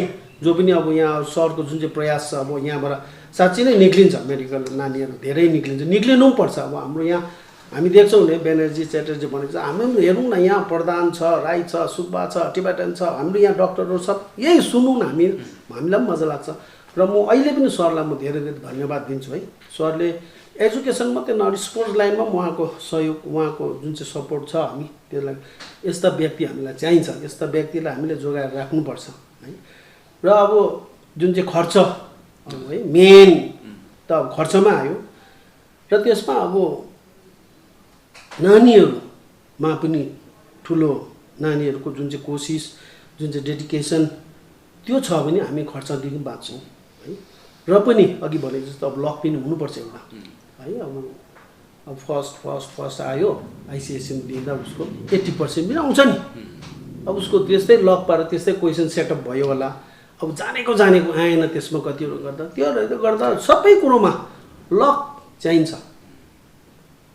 जो पनि अब यहाँ सरको जुन चाहिँ प्रयास छ, अब यहाँबाट साँच्चै नै निक्लिन्छ मेडिकल नानीहरू, धेरै निक्लिन्छ, निक्लिनु पनि पर्छ। अब हाम्रो यहाँ हामी देख्छौँ नि बेनर्जी च्याटर्जी भनेको छ, हामी हेरौँ न यहाँ प्रधान छ, राई छ, सुब्बा छ, टिबेटन छ, हाम्रो यहाँ डक्टरहरू सब यही सुनौँ न हामीलाई पनि मजा लाग्छ। र म अहिले पनि सरलाई म धेरै धेरै धन्यवाद दिन्छु है। सरले एजुकेसन मात्रै नभएर स्पोर्ट्स लाइनमा पनि उहाँको सहयोग, उहाँको जुन चाहिँ सपोर्ट छ, हामी त्यसलाई यस्ता व्यक्ति हामीलाई चाहिन्छ, यस्ता व्यक्तिलाई हामीले जोगाएर राख्नुपर्छ है। र अब जुन चाहिँ खर्च है, मेन त अब खर्चमा आयो। र त्यसमा अब नानीहरूमा पनि ठुलो नानीहरूको जुन चाहिँ कोसिस, जुन चाहिँ डेडिकेसन त्यो छ भने हामी खर्चदेखि बाँच्छौँ है। र पनि अघि भनेको जस्तो अब लक पनि हुनुपर्छ एउटा है। अब फर्स्ट आयो आइसिएससी दिँदा उसको 80% पनि आउँछ नि, अब उसको त्यस्तै लक पाएर त्यस्तै क्वेसन सेटअप भयो होला। अब जानेको आएन त्यसमा कतिवटा गर्दा, त्यो गर्दा सबै कुरोमा लक चाहिन्छ।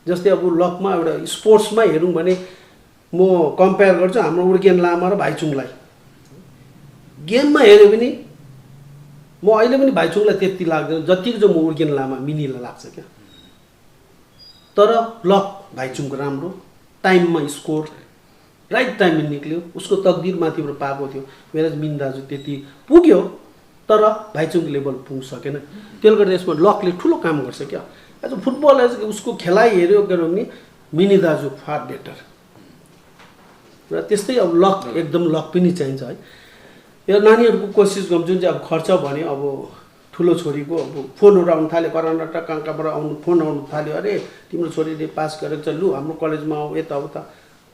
जस्तै अब लकमा एउटा स्पोर्ट्समा हेरौँ भने म कम्पेयर गर्छु हाम्रो उर्गेन लामा र भाइचुङलाई। गेममा हेऱ्यो भने म अहिले पनि भाइचुङलाई त्यति लाग्दैन जतिको चाहिँ म उर्गेन लामा मिनीलाई लाग्छ क्या। तर लक भाइचुङको राम्रो, टाइममा स्कोर राइट टाइममा निक्ल्यो, उसको तकदिर माथिबाट पाएको थियो। मेरो मिन दाजु त्यति पुग्यो तर भाइचुङको लेभल पुग्न सकेन। त्यसले गर्दा यसमा लकले ठुलो काम गर्छ क्या। आज फुटबल उसको खेलाइ हेऱ्यो भने मिनी दाजु फार बेटर। र त्यस्तै अब लक, एकदम लक पनि चाहिन्छ है। यो नानीहरूको कोसिस गर्नु जुन चाहिँ अब खर्च भन्यो, अब ठुलो छोरीको अब फोनहरू आउनु थाल्यो, कर्नाटक कहाँबाट आउनु फोन आउनु थाल्यो, अरे तिम्रो छोरीले पास गरेको छ, लु हाम्रो कलेजमा आऊ, यताउता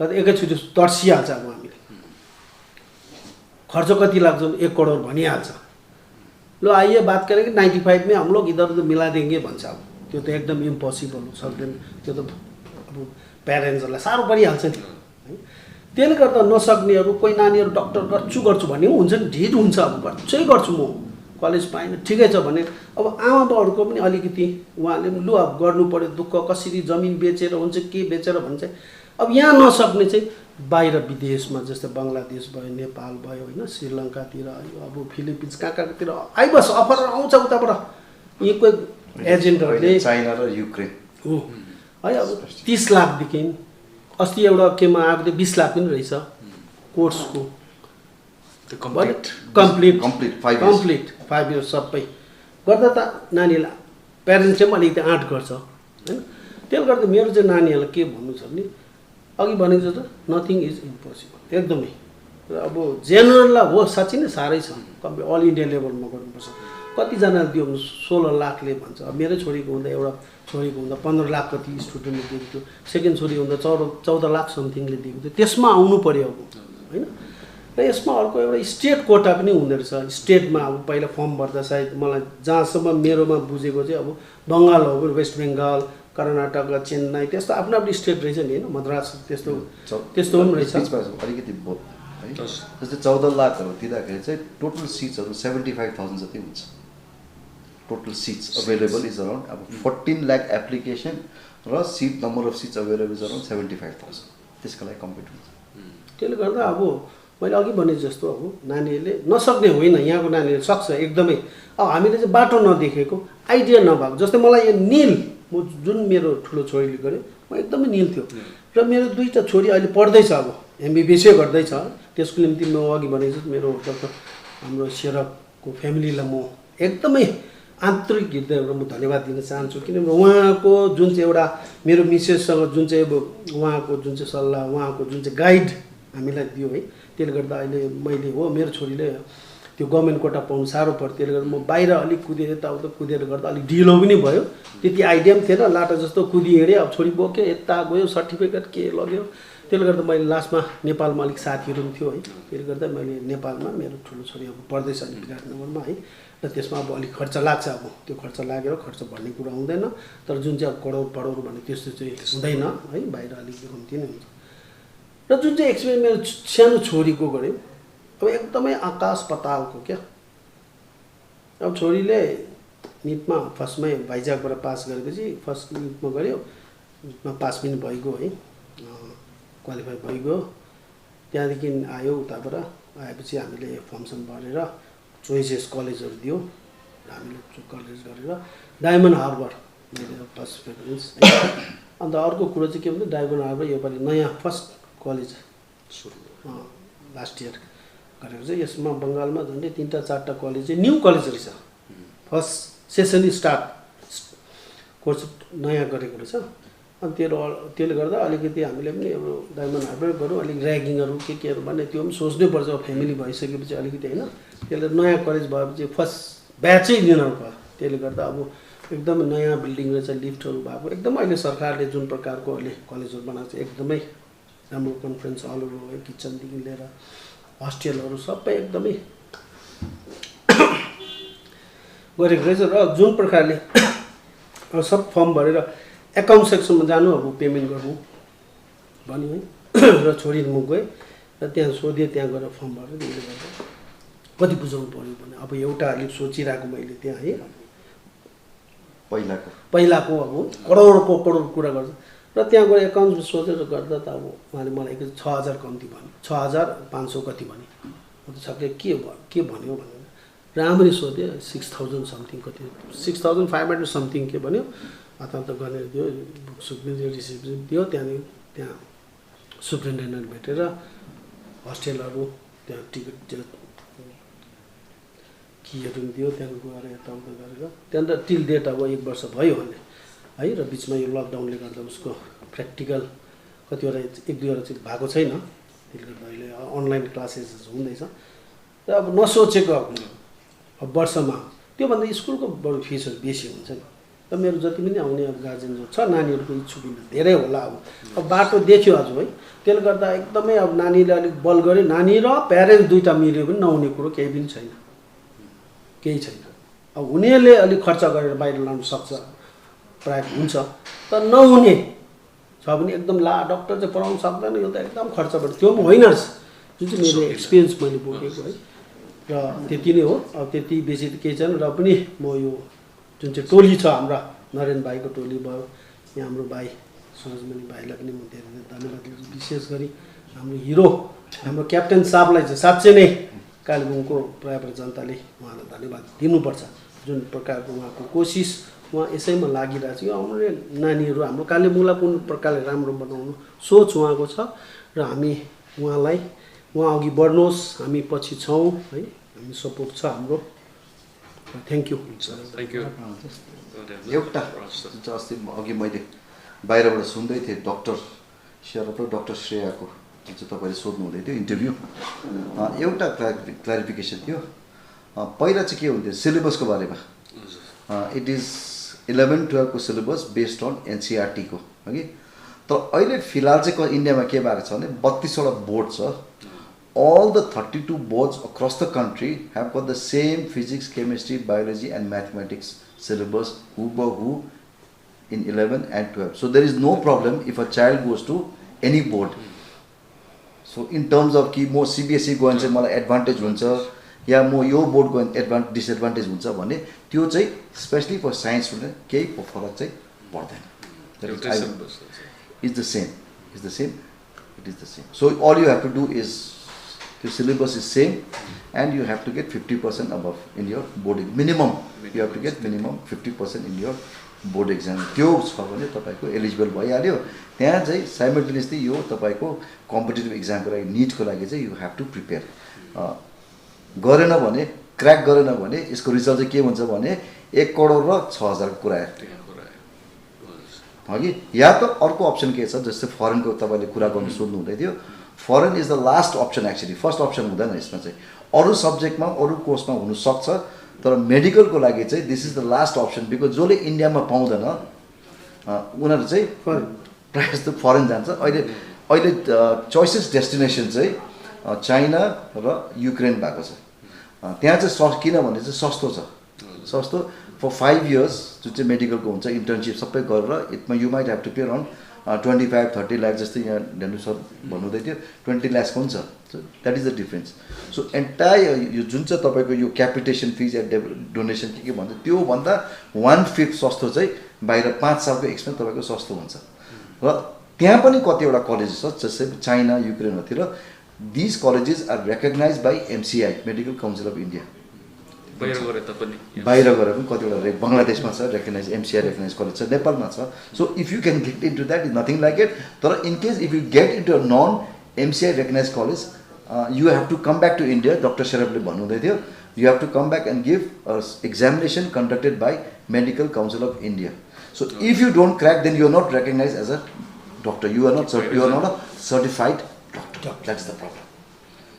र एकैचोटि तर्सिहाल्छ। अब हामीले खर्च कति लाग्छ 1 करोड भनिहाल्छ। लो आइए बात करें कि 95 में हम लोग इधर उधर मिला देंगे भन्छ। अब त्यो त एकदम इम्पोसिबल हो, सक्दैन। त्यो त अब प्यारेन्ट्सहरूलाई साह्रो परिहाल्छ नि है। त्यसले गर्दा नसक्नेहरू, कोही नानीहरू डक्टर गर्छु भन्ने हुन्छ नि, ढिड हुन्छ। अब गर्छु म, कलेज पाएन ठिकै छ भने अब आमा बाउहरूको पनि अलिकति उहाँले पनि लु अब गर्नु पऱ्यो, दुःख कसरी जमिन बेचेर हुन्छ के बेचेर भन्छ। अब यहाँ नसक्ने चाहिँ बाहिर विदेशमा जस्तै बङ्गलादेश भयो, नेपाल भयो होइन, श्रीलङ्कातिर, अब फिलिपिन्स कहाँतिर आइबस अफर आउँछ उताबाट। यी कोही एजेन्टहरूले चाइना र युक्रेन हो है। अब 30 लाखदेखि अस्ति एउटा केमा आएको थियो 20 लाख पनि रहेछ कोर्सको कम्प्लिट 5 इयर्स सबै गर्दा त नानीलाई प्यारेन्ट्सले पनि अलिकति आँट गर्छ होइन। त्यसले गर्दा मेरो चाहिँ नानीहरूलाई के भन्नु छ भने अघि भनेको जस्तो नथिङ इज इम्पोसिबल एकदमै। र अब जेनरललाई हो साँच्चै नै साह्रै छ, अल इन्डिया लेभलमा गर्नुपर्छ। कतिजनाले दियो भने 16 लाखले भन्छ। अब मेरै छोरीको हुँदा, एउटा छोरीको हुँदा 15 लाख कति स्टुडेन्टले दिएको थियो, सेकेन्ड छोरी हुँदा 14 लाख समथिङले दिएको थियो। त्यसमा आउनु पऱ्यो अब होइन। र यसमा अर्को एउटा स्टेट कोटा पनि हुँदो रहेछ। स्टेटमा अब पहिला फर्म भर्दा सायद मलाई जहाँसम्म मेरोमा बुझेको चाहिँ अब बङ्गाल हो, वेस्ट बेङ्गाल, कर्नाटक, चेन्नई त्यस्तो आफ्नो आफ्नो स्टेट रहेछ नि होइन, मद्रास त्यस्तो त्यस्तो पनि रहेछ। अलिकति है जस्तै 14 लाखहरू दिँदाखेरि चाहिँ टोटल सिट्सहरू 75,000 जति हुन्छ। Total seats available is around अब 14 लाख एप्लिकेसन र seat number of seats available is around 75,000। त्यसको लागि कम्प्लिट हुन्छ। त्यसले गर्दा अब मैले अघि भने जस्तो अब नानीहरूले नसक्ने होइन, यहाँको नानीहरूले सक्छ एकदमै। अब हामीले चाहिँ बाटो नदेखेको, आइडिया नभएको, जस्तै मलाई यो निल म जुन मेरो ठुलो छोरीले गर्यो म एकदमै निल थियो र मेरो 2टा छोरी अहिले पढ्दैछ, अब MBBS गर्दैछ। त्यसको निम्ति म अघि भनेको छु मेरो डक्टर हाम्रो सेरपको फ्यामिलीलाई म एकदमै आन्तरिक हृदयबाट म धन्यवाद दिन चाहन्छु, किनभने उहाँको जुन चाहिँ एउटा मेरो मिसेससँग जुन चाहिँ अब उहाँको जुन चाहिँ सल्लाह, उहाँको जुन चाहिँ गाइड हामीलाई दियो है, त्यसले गर्दा अहिले मैले हो मेरो छोरीले त्यो गभर्मेन्ट कोटा पाउनु साह्रो पर्थ्यो। त्यसले गर्दा म बाहिर अलिक कुदेर यताउता कुदेर गर्दा अलिक ढिलो पनि भयो। त्यति आइडिया पनि थिएन, लाटा जस्तो कुदी हिँडेँ। अब छोरी बोक्यो, यता गयो, सर्टिफिकेट के लग्यो। त्यसले गर्दा मैले लास्टमा नेपालमा अलिक साथीहरू पनि थियो है, त्यसले गर्दा मैले नेपालमा मेरो ठुलो छोरी अब पढ्दैछ अलिक विराटनगरमा है, र त्यसमा अब अलिक खर्च लाग्छ। अब त्यो खर्च लागेर खर्च भन्ने कुरा हुँदैन, तर जुन चाहिँ अब करोड पढोड भन्ने त्यस्तो चाहिँ हुँदैन है, बाहिर अलिक कम्ती नै हुन्छ। र जुन चाहिँ एक्सपिरियन्स मेरो सानो छोरीको गऱ्यो अब एकदमै आकाश पतालको क्या। अब छोरीले निटमा फर्स्टमै भाइजागबाट पास गरेपछि फर्स्ट निटमा गऱ्यो, निटमा पास पनि भइगयो है, क्वालिफाई भइगयो। त्यहाँदेखि आयो, उताबाट आएपछि हामीले फर्मसन भरेर चोइसेस कलेजहरू दियो, हामीले कलेज गरेर डायमन्ड हार्बर मैले फर्स्ट प्रेफरेन्स। अन्त अर्को कुरो चाहिँ के भन्दा डायमन्ड हार्बर योपालि नयाँ फर्स्ट कलेज लास्ट इयर गरेको चाहिँ। यसमा बङ्गालमा झन्डै 3-4टा कलेज चाहिँ न्यू कलेज रहेछ, फर्स्ट सेसन स्टार्ट कोर्स नयाँ गरेको रहेछ। अनि त्यसले गर्दा अलिकति हामीले पनि अब डायमन्ड हार्बर गरौँ, अलिक ऱ्यागिङहरू केहरू भन्ने त्यो पनि सोच्नै पर्छ फ्यामिली भइसकेपछि अलिकति होइन। त्यसले नयाँ कलेज भएपछि फर्स्ट ब्याचै लिनु भयो। त्यसले गर्दा अब एकदमै नयाँ बिल्डिङ रहेछ, लिफ्टहरू भएको, एकदमै अहिले सरकारले जुन प्रकारको अहिले कलेजहरू बनाएको छ एकदमै राम्रो, कन्फरेन्स हलहरू है, किचनदेखि लिएर हस्टेलहरू सबै एकदमै गरेको रहेछ। र जुन प्रकारले सब फर्म भरेर एकाउन्ट सेक्सनमा जानु, अब पेमेन्ट गर्नु भन्यो है, र छोरी म गएँ र त्यहाँ सोधेँ, त्यहाँ गएर फर्म भरेर त्यसले गर्दा कति बुझाउनु पऱ्यो भने अब एउटा अलिक सोचिरहेको मैले त्यहाँ है, पहिलाको अब करोड कुरा गर्छ। र त्यहाँ गएर एकाउन्ट सोचेर गर्दा त अब उहाँले मलाई 6,000 कम्ती भन्यो, 6,500 कति भन्यो। अन्त सबले के भन्यो भनेर राम्ररी सोधेँ, 6,000 समथिङ कति, 6,500 समथिङ के भन्यो। अन्त गरेर दियो, बुक सुप्रिन्टेन्डेन्ट रिसिप्ट दियो। त्यहाँदेखि त्यहाँ सुप्रिन्टेन्डेन्ट भेटेर हस्टेलहरू त्यहाँ टिकट कीहरू पनि दियो, त्यहाँदेखि गएर यताउता गरेर त्यहाँदेखि टिल डेट अब 1 वर्ष भयो भने है। र बिचमा यो लकडाउनले गर्दा उसको प्र्याक्टिकल कतिवटा 1-2वटा चाहिँ भएको छैन, त्यसले गर्दा अहिले अनलाइन क्लासेस हुँदैछ। र अब नसोचेको अब वर्षमा त्योभन्दा स्कुलको बरु फिसहरू बेसी हुन्छ नि। र मेरो जति पनि आउने अब गार्जेन जो छ, नानीहरूको इच्छुक धेरै होला। अब बाटो देख्यो आज है, त्यसले गर्दा एकदमै अब नानीले अलिक बल गर्यो, नानी र प्यारेन्ट्स 2टा मिल्यो पनि नहुने कुरो केही पनि छैन, केही छैन। अब हुनेले अलिक खर्च गरेर बाहिर लानु सक्छ, प्रायः हुन्छ, तर नहुने छ भने एकदम डक्टर चाहिँ पढाउनु सक्दैन, यो त एकदम खर्च बढ्छ। त्यो पनि होइन रहेछ, जुन चाहिँ मेरो एक्सपिरियन्स मैले बोकेको है। र त्यति नै हो, अब त्यति बेसी त केही छैन। र पनि म यो जुन चाहिँ टोली छ हाम्रा, नरेन भाइको टोली भयो, यहाँ हाम्रो भाइ सुरजमणि भाइलाई पनि म धेरै धेरै धन्यवाद दिन्छु। विशेष गरी हाम्रो हिरो हाम्रो क्याप्टेन साहबलाई चाहिँ साँच्चै नै कालेबुङको प्रायः जनताले उहाँलाई धन्यवाद दिनुपर्छ। जुन प्रकारको उहाँको कोसिस, उहाँ यसैमा लागिरहेको छ। यो हाम्रो नानीहरू हाम्रो कालेबुङलाई कुन प्रकारले राम्रो बनाउनु सोच उहाँको छ, र हामी उहाँ अघि बढ्नुहोस्, हामी पछि छौँ है, हामी सपोर्ट छ हाम्रो। Thank you. एउटा अस्ति अघि मैले बाहिरबाट सुन्दै थिएँ डक्टर सेरप र डक्टर श्रेयाको जुन चाहिँ तपाईँले सोध्नु हुँदै थियो इन्टरभ्यू, एउटा क्ल्यारिफिकेसन थियो। पहिला चाहिँ के हुन्थ्यो सिलेबसको बारेमा, इट इज 11-12 को सिलेबस बेस्ड अन NCERT को हगि। तर अहिले फिलहाल चाहिँ इन्डियामा के भएको छ भने 32वटा बोर्ड छ, all the 32 boards across the country have got the same physics, chemistry, biology and mathematics syllabus who in 11 and 12. So there is no problem if a child goes to any board. So in terms of कि म CBSE गयो भने चाहिँ मलाई advantage हुन्छ या म यो board गयो डिसएडभान्टेज हुन्छ भने त्यो चाहिँ स्पेशली फर साइन्स स्टुडेन्ट केही फरक चाहिँ पर्दैन. It's the same. It's the same. It is the same. So all you have to do is the syllabus is same, and you have to get 50% above in your board minimum. You have to get minimum 50% in your board exam. त्यो छ भने तपाईको eligible भइहाल्यो. त्यहाँ चाहिँ simultaneously यो तपाईको competitive एक्जामको लागि नीटको लागि चाहिँ यु हेभ टु प्रिपेयर. गरेन भने क्र्याक गरेन भने यसको रिजल्ट चाहिँ के हुन्छ भने 1 करोड र 6,000 को कुरा हो कि. या त अर्को अप्सन के छ जस्तै फरेनको तपाईले कुरा गर्नु सोध्नु हुँदै थियो. Foreign is the last option actually. First option हुँदैन यसमा चाहिँ. अरू सब्जेक्टमा अरू कोर्समा हुन सक्छ तर मेडिकलको लागि चाहिँ this is the last option because जसले इन्डियामा पाउँदैन उनीहरू चाहिँ प्रायः जस्तो फरेन जान्छ. अहिले चोइसेस डेस्टिनेसन चाहिँ चाइना र युक्रेन भएको छ. त्यहाँ चाहिँ किनभने चाहिँ सस्तो छ. सस्तो फर 5 years जुन चाहिँ मेडिकलको हुन्छ इन्टर्नसिप सबै गरेर इटमा you might have to pay around 25-30 lakh जस्तै यहाँ धेनु सर भन्नुहुँदै थियो 20 लाख हुन्छ. So that is the difference. So entire यो जुन चाहिँ तपाईँको यो क्यापिटेसन फिज या डोनेसन के भन्छ त्योभन्दा 1/5 सस्तो चाहिँ बाहिर 5 सालको एक्सपेन्स तपाईँको सस्तो हुन्छ. र त्यहाँ पनि कतिवटा कलेजेस छ जस्तै चाइना युक्रेनहरूतिर these colleges are recognize by MCI medical council of India. बाहिर गएर पनि कतिवटा बङ्गलादेशमा छ रेकग्नाइज MCI रेकग्नाइज कलेज छ नेपालमा छ. So if you can get into that is nothing like it. तर in case if you get into a non MCI recognize college you have to come back to India. Doctor शेरपले भन्नुहुँदै थियो you have to come back and give examination conducted by medical council of India. So if you don't crack then you are not recognize as a doctor. You are not a certified doctor. That's the problem.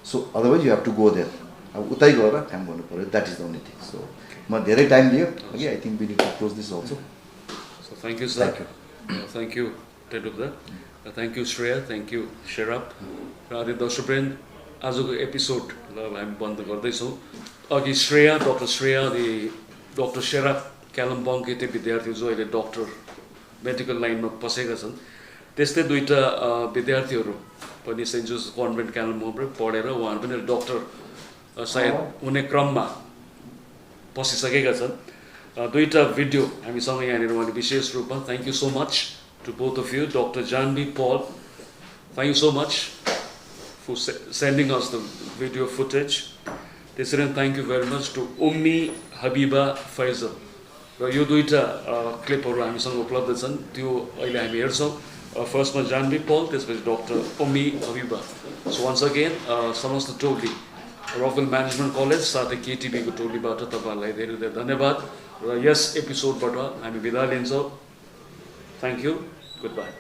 So otherwise you have to go there. अब उतै गएर काम गर्नु पर्यो. That is the only thing. So म धेरै time Leo. Okay, I think we need to close this also. So thank you sir. Thank you Tedubda. Thank you Shreya. Thank you Sherap. र दर्शकवृन्द आजको एपिसोड ल हामी बन्द गर्दैछौँ. अघि Shreya doctor Shreya doctor शेरप कालिम्पोङकै त्यो विद्यार्थी जो अहिले डक्टर मेडिकल लाइनमा पसेका छन्. त्यस्तै दुईटा विद्यार्थीहरू पनि सेन्ट जोसेफ कन्भेन्ट कालिम्पोङमै पढेर उहाँहरू पनि डक्टर सायद हुने क्रममा पसिसकेका छन्. दुईटा भिडियो हामीसँग यहाँनिर उहाँले विशेष रूपमा thank you so much to both of you. Doctor Janvi Pal thank you so much for sending us the video footage. त्यसरी नै thank you very much to Ummi Habiba Faisal. र यो दुईटा क्लिपहरू हामीसँग उपलब्ध छन् त्यो अहिले हामी हेर्छौँ. फर्स्टमा जानवी पल त्यसपछि डक्टर उम्मी हबिबा. सो वन्स अगेन समस्त टोली रकवेल म्यानेजमेन्ट कलेज साथै केटिभीको टोलीबाट तपाईँहरूलाई धेरै धेरै धन्यवाद र यस एपिसोडबाट हामी बिदा लिन्छौँ. Thank you. Good by.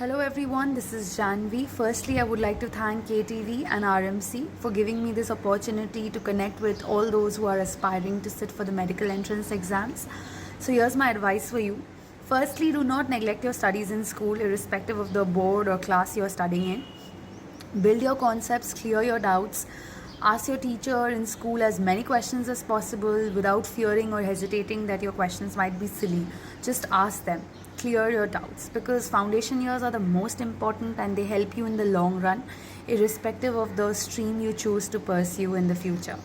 Hello everyone, this is Janvi. Firstly, I would like to thank KTV and RMC for giving me this opportunity to connect with all those who are aspiring to sit for the medical entrance exams. So here's my advice for you. Firstly, do not neglect your studies in school irrespective of the board or class you are studying in. Build your concepts, clear your doubts. Ask your teacher in school as many questions as possible without fearing or hesitating that your questions might be silly. Just ask them. Clear your doubts because foundation years are the most important and they help you in the long run irrespective of the stream you choose to pursue in the future.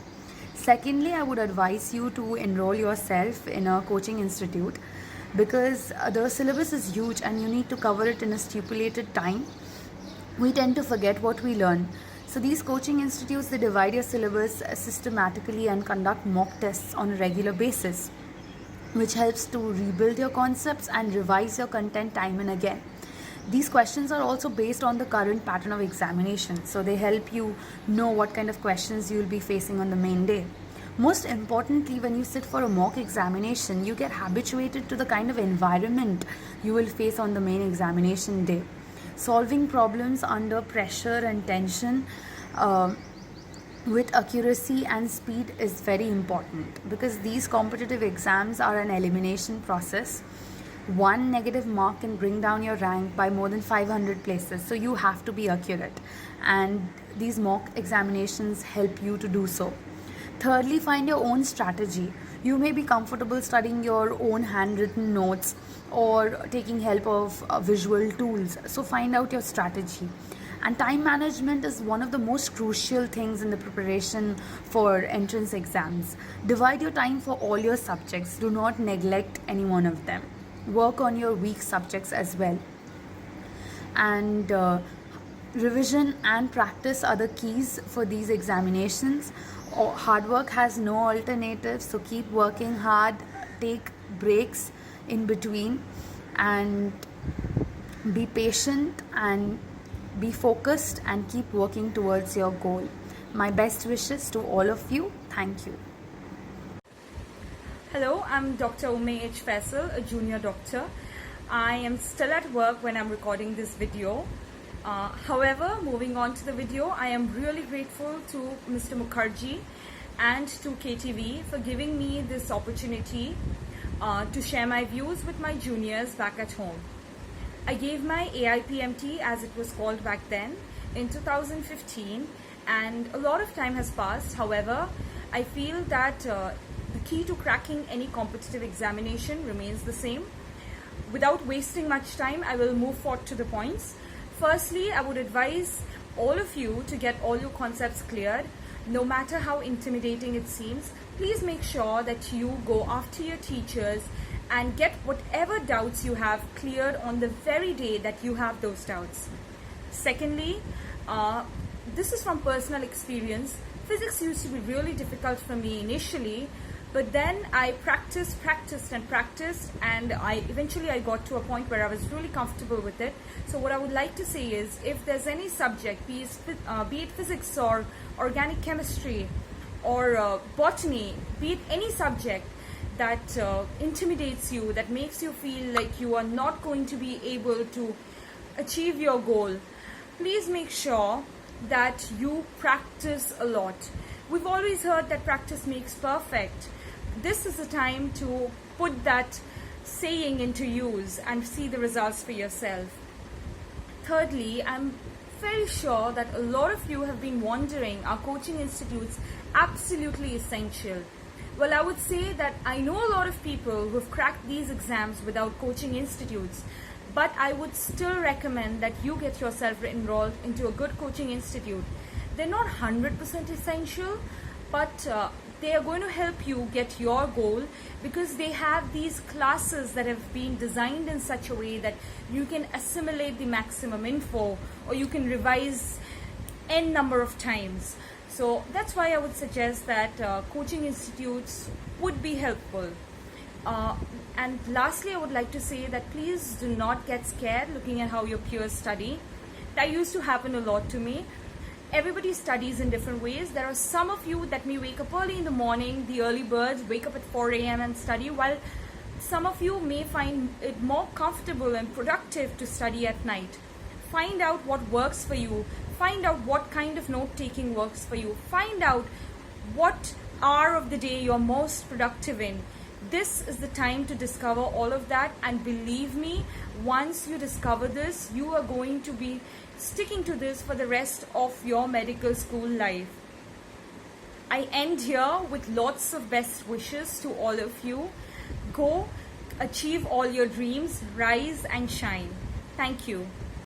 Secondly, I would advise you to enroll yourself in a coaching institute because the syllabus is huge and you need to cover it in a stipulated time. We tend to forget what we learn. So these coaching institutes, they divide your syllabus systematically and conduct mock tests on a regular basis, which helps to rebuild your concepts and revise your content time and again. These questions are also based on the current pattern of examination, so they help you know what kind of questions you will be facing on the main day. Most importantly, when you sit for a mock examination, you get habituated to the kind of environment you will face on the main examination day. Solving problems under pressure and tension with accuracy and speed is very important because these competitive exams are an elimination process. One negative mark can bring down your rank by more than 500 places, so you have to be accurate. And these mock examinations help you to do so. Thirdly, find your own strategy. You may be comfortable studying your own handwritten notes or taking help of visual tools. So find out your strategy. And time management is one of the most crucial things in the preparation for entrance exams. Divide your time for all your subjects. Do not neglect any one of them. Work on your weak subjects as well. And revision and practice are the keys for these examinations. Hard work has no alternative, so keep working hard, take breaks in between, and be patient and be focused and keep working towards your goal. My best wishes to all of you. Thank you. Hello, I'm Dr. Ume H. Faisal, a junior doctor. I am still at work when I'm recording this video. However, moving on to the video, I am really grateful to Mr. Mukherjee and to KTV for giving me this opportunity to share my views with my juniors back at home. I gave my AIPMT, as it was called back then, in 2015, and a lot of time has passed. However, I feel that the key to cracking any competitive examination remains the same. Without wasting much time, I will move forward to the points. Firstly, I would advise all of you to get all your concepts cleared. No matter how intimidating it seems, please make sure that you go after your teachers and get whatever doubts you have cleared on the very day that you have those doubts. Secondly, this is from personal experience. Physics used to be really difficult for me initially, but then I practiced, and eventually I got to a point where I was really comfortable with it. So what I would like to say is, if there's any subject, be it physics or organic chemistry or botany, be it any subject that intimidates you, that makes you feel like you are not going to be able to achieve your goal, please make sure that you practice a lot. We've always heard that practice makes perfect. This is the time to put that saying into use and see the results for yourself. Thirdly, I'm very sure that a lot of you have been wondering, are coaching institutes absolutely essential? Well, I would say that I know a lot of people who have cracked these exams without coaching institutes, but I would still recommend that you get yourself enrolled into a good coaching institute. They're not 100% essential, but they are going to help you get your goal, because they have these classes that have been designed in such a way that you can assimilate the maximum info, or you can revise n number of times. So that's why I would suggest that coaching institutes would be helpful. And lastly, I would like to say that please do not get scared looking at how your peers study. That used to happen a lot to me. Everybody studies in different ways. There are some of you that may wake up early in the morning, the early birds, wake up at 4 a.m. and study, while some of you may find it more comfortable and productive to study at night. Find out what works for you. Find out what kind of note-taking works for you. Find out what hour of the day you're most productive in. This is the time to discover all of that, and believe me, once you discover this, you are going to be sticking to this for the rest of your medical school life. I end here with lots of best wishes to all of you. Go achieve all your dreams, rise and shine. Thank you.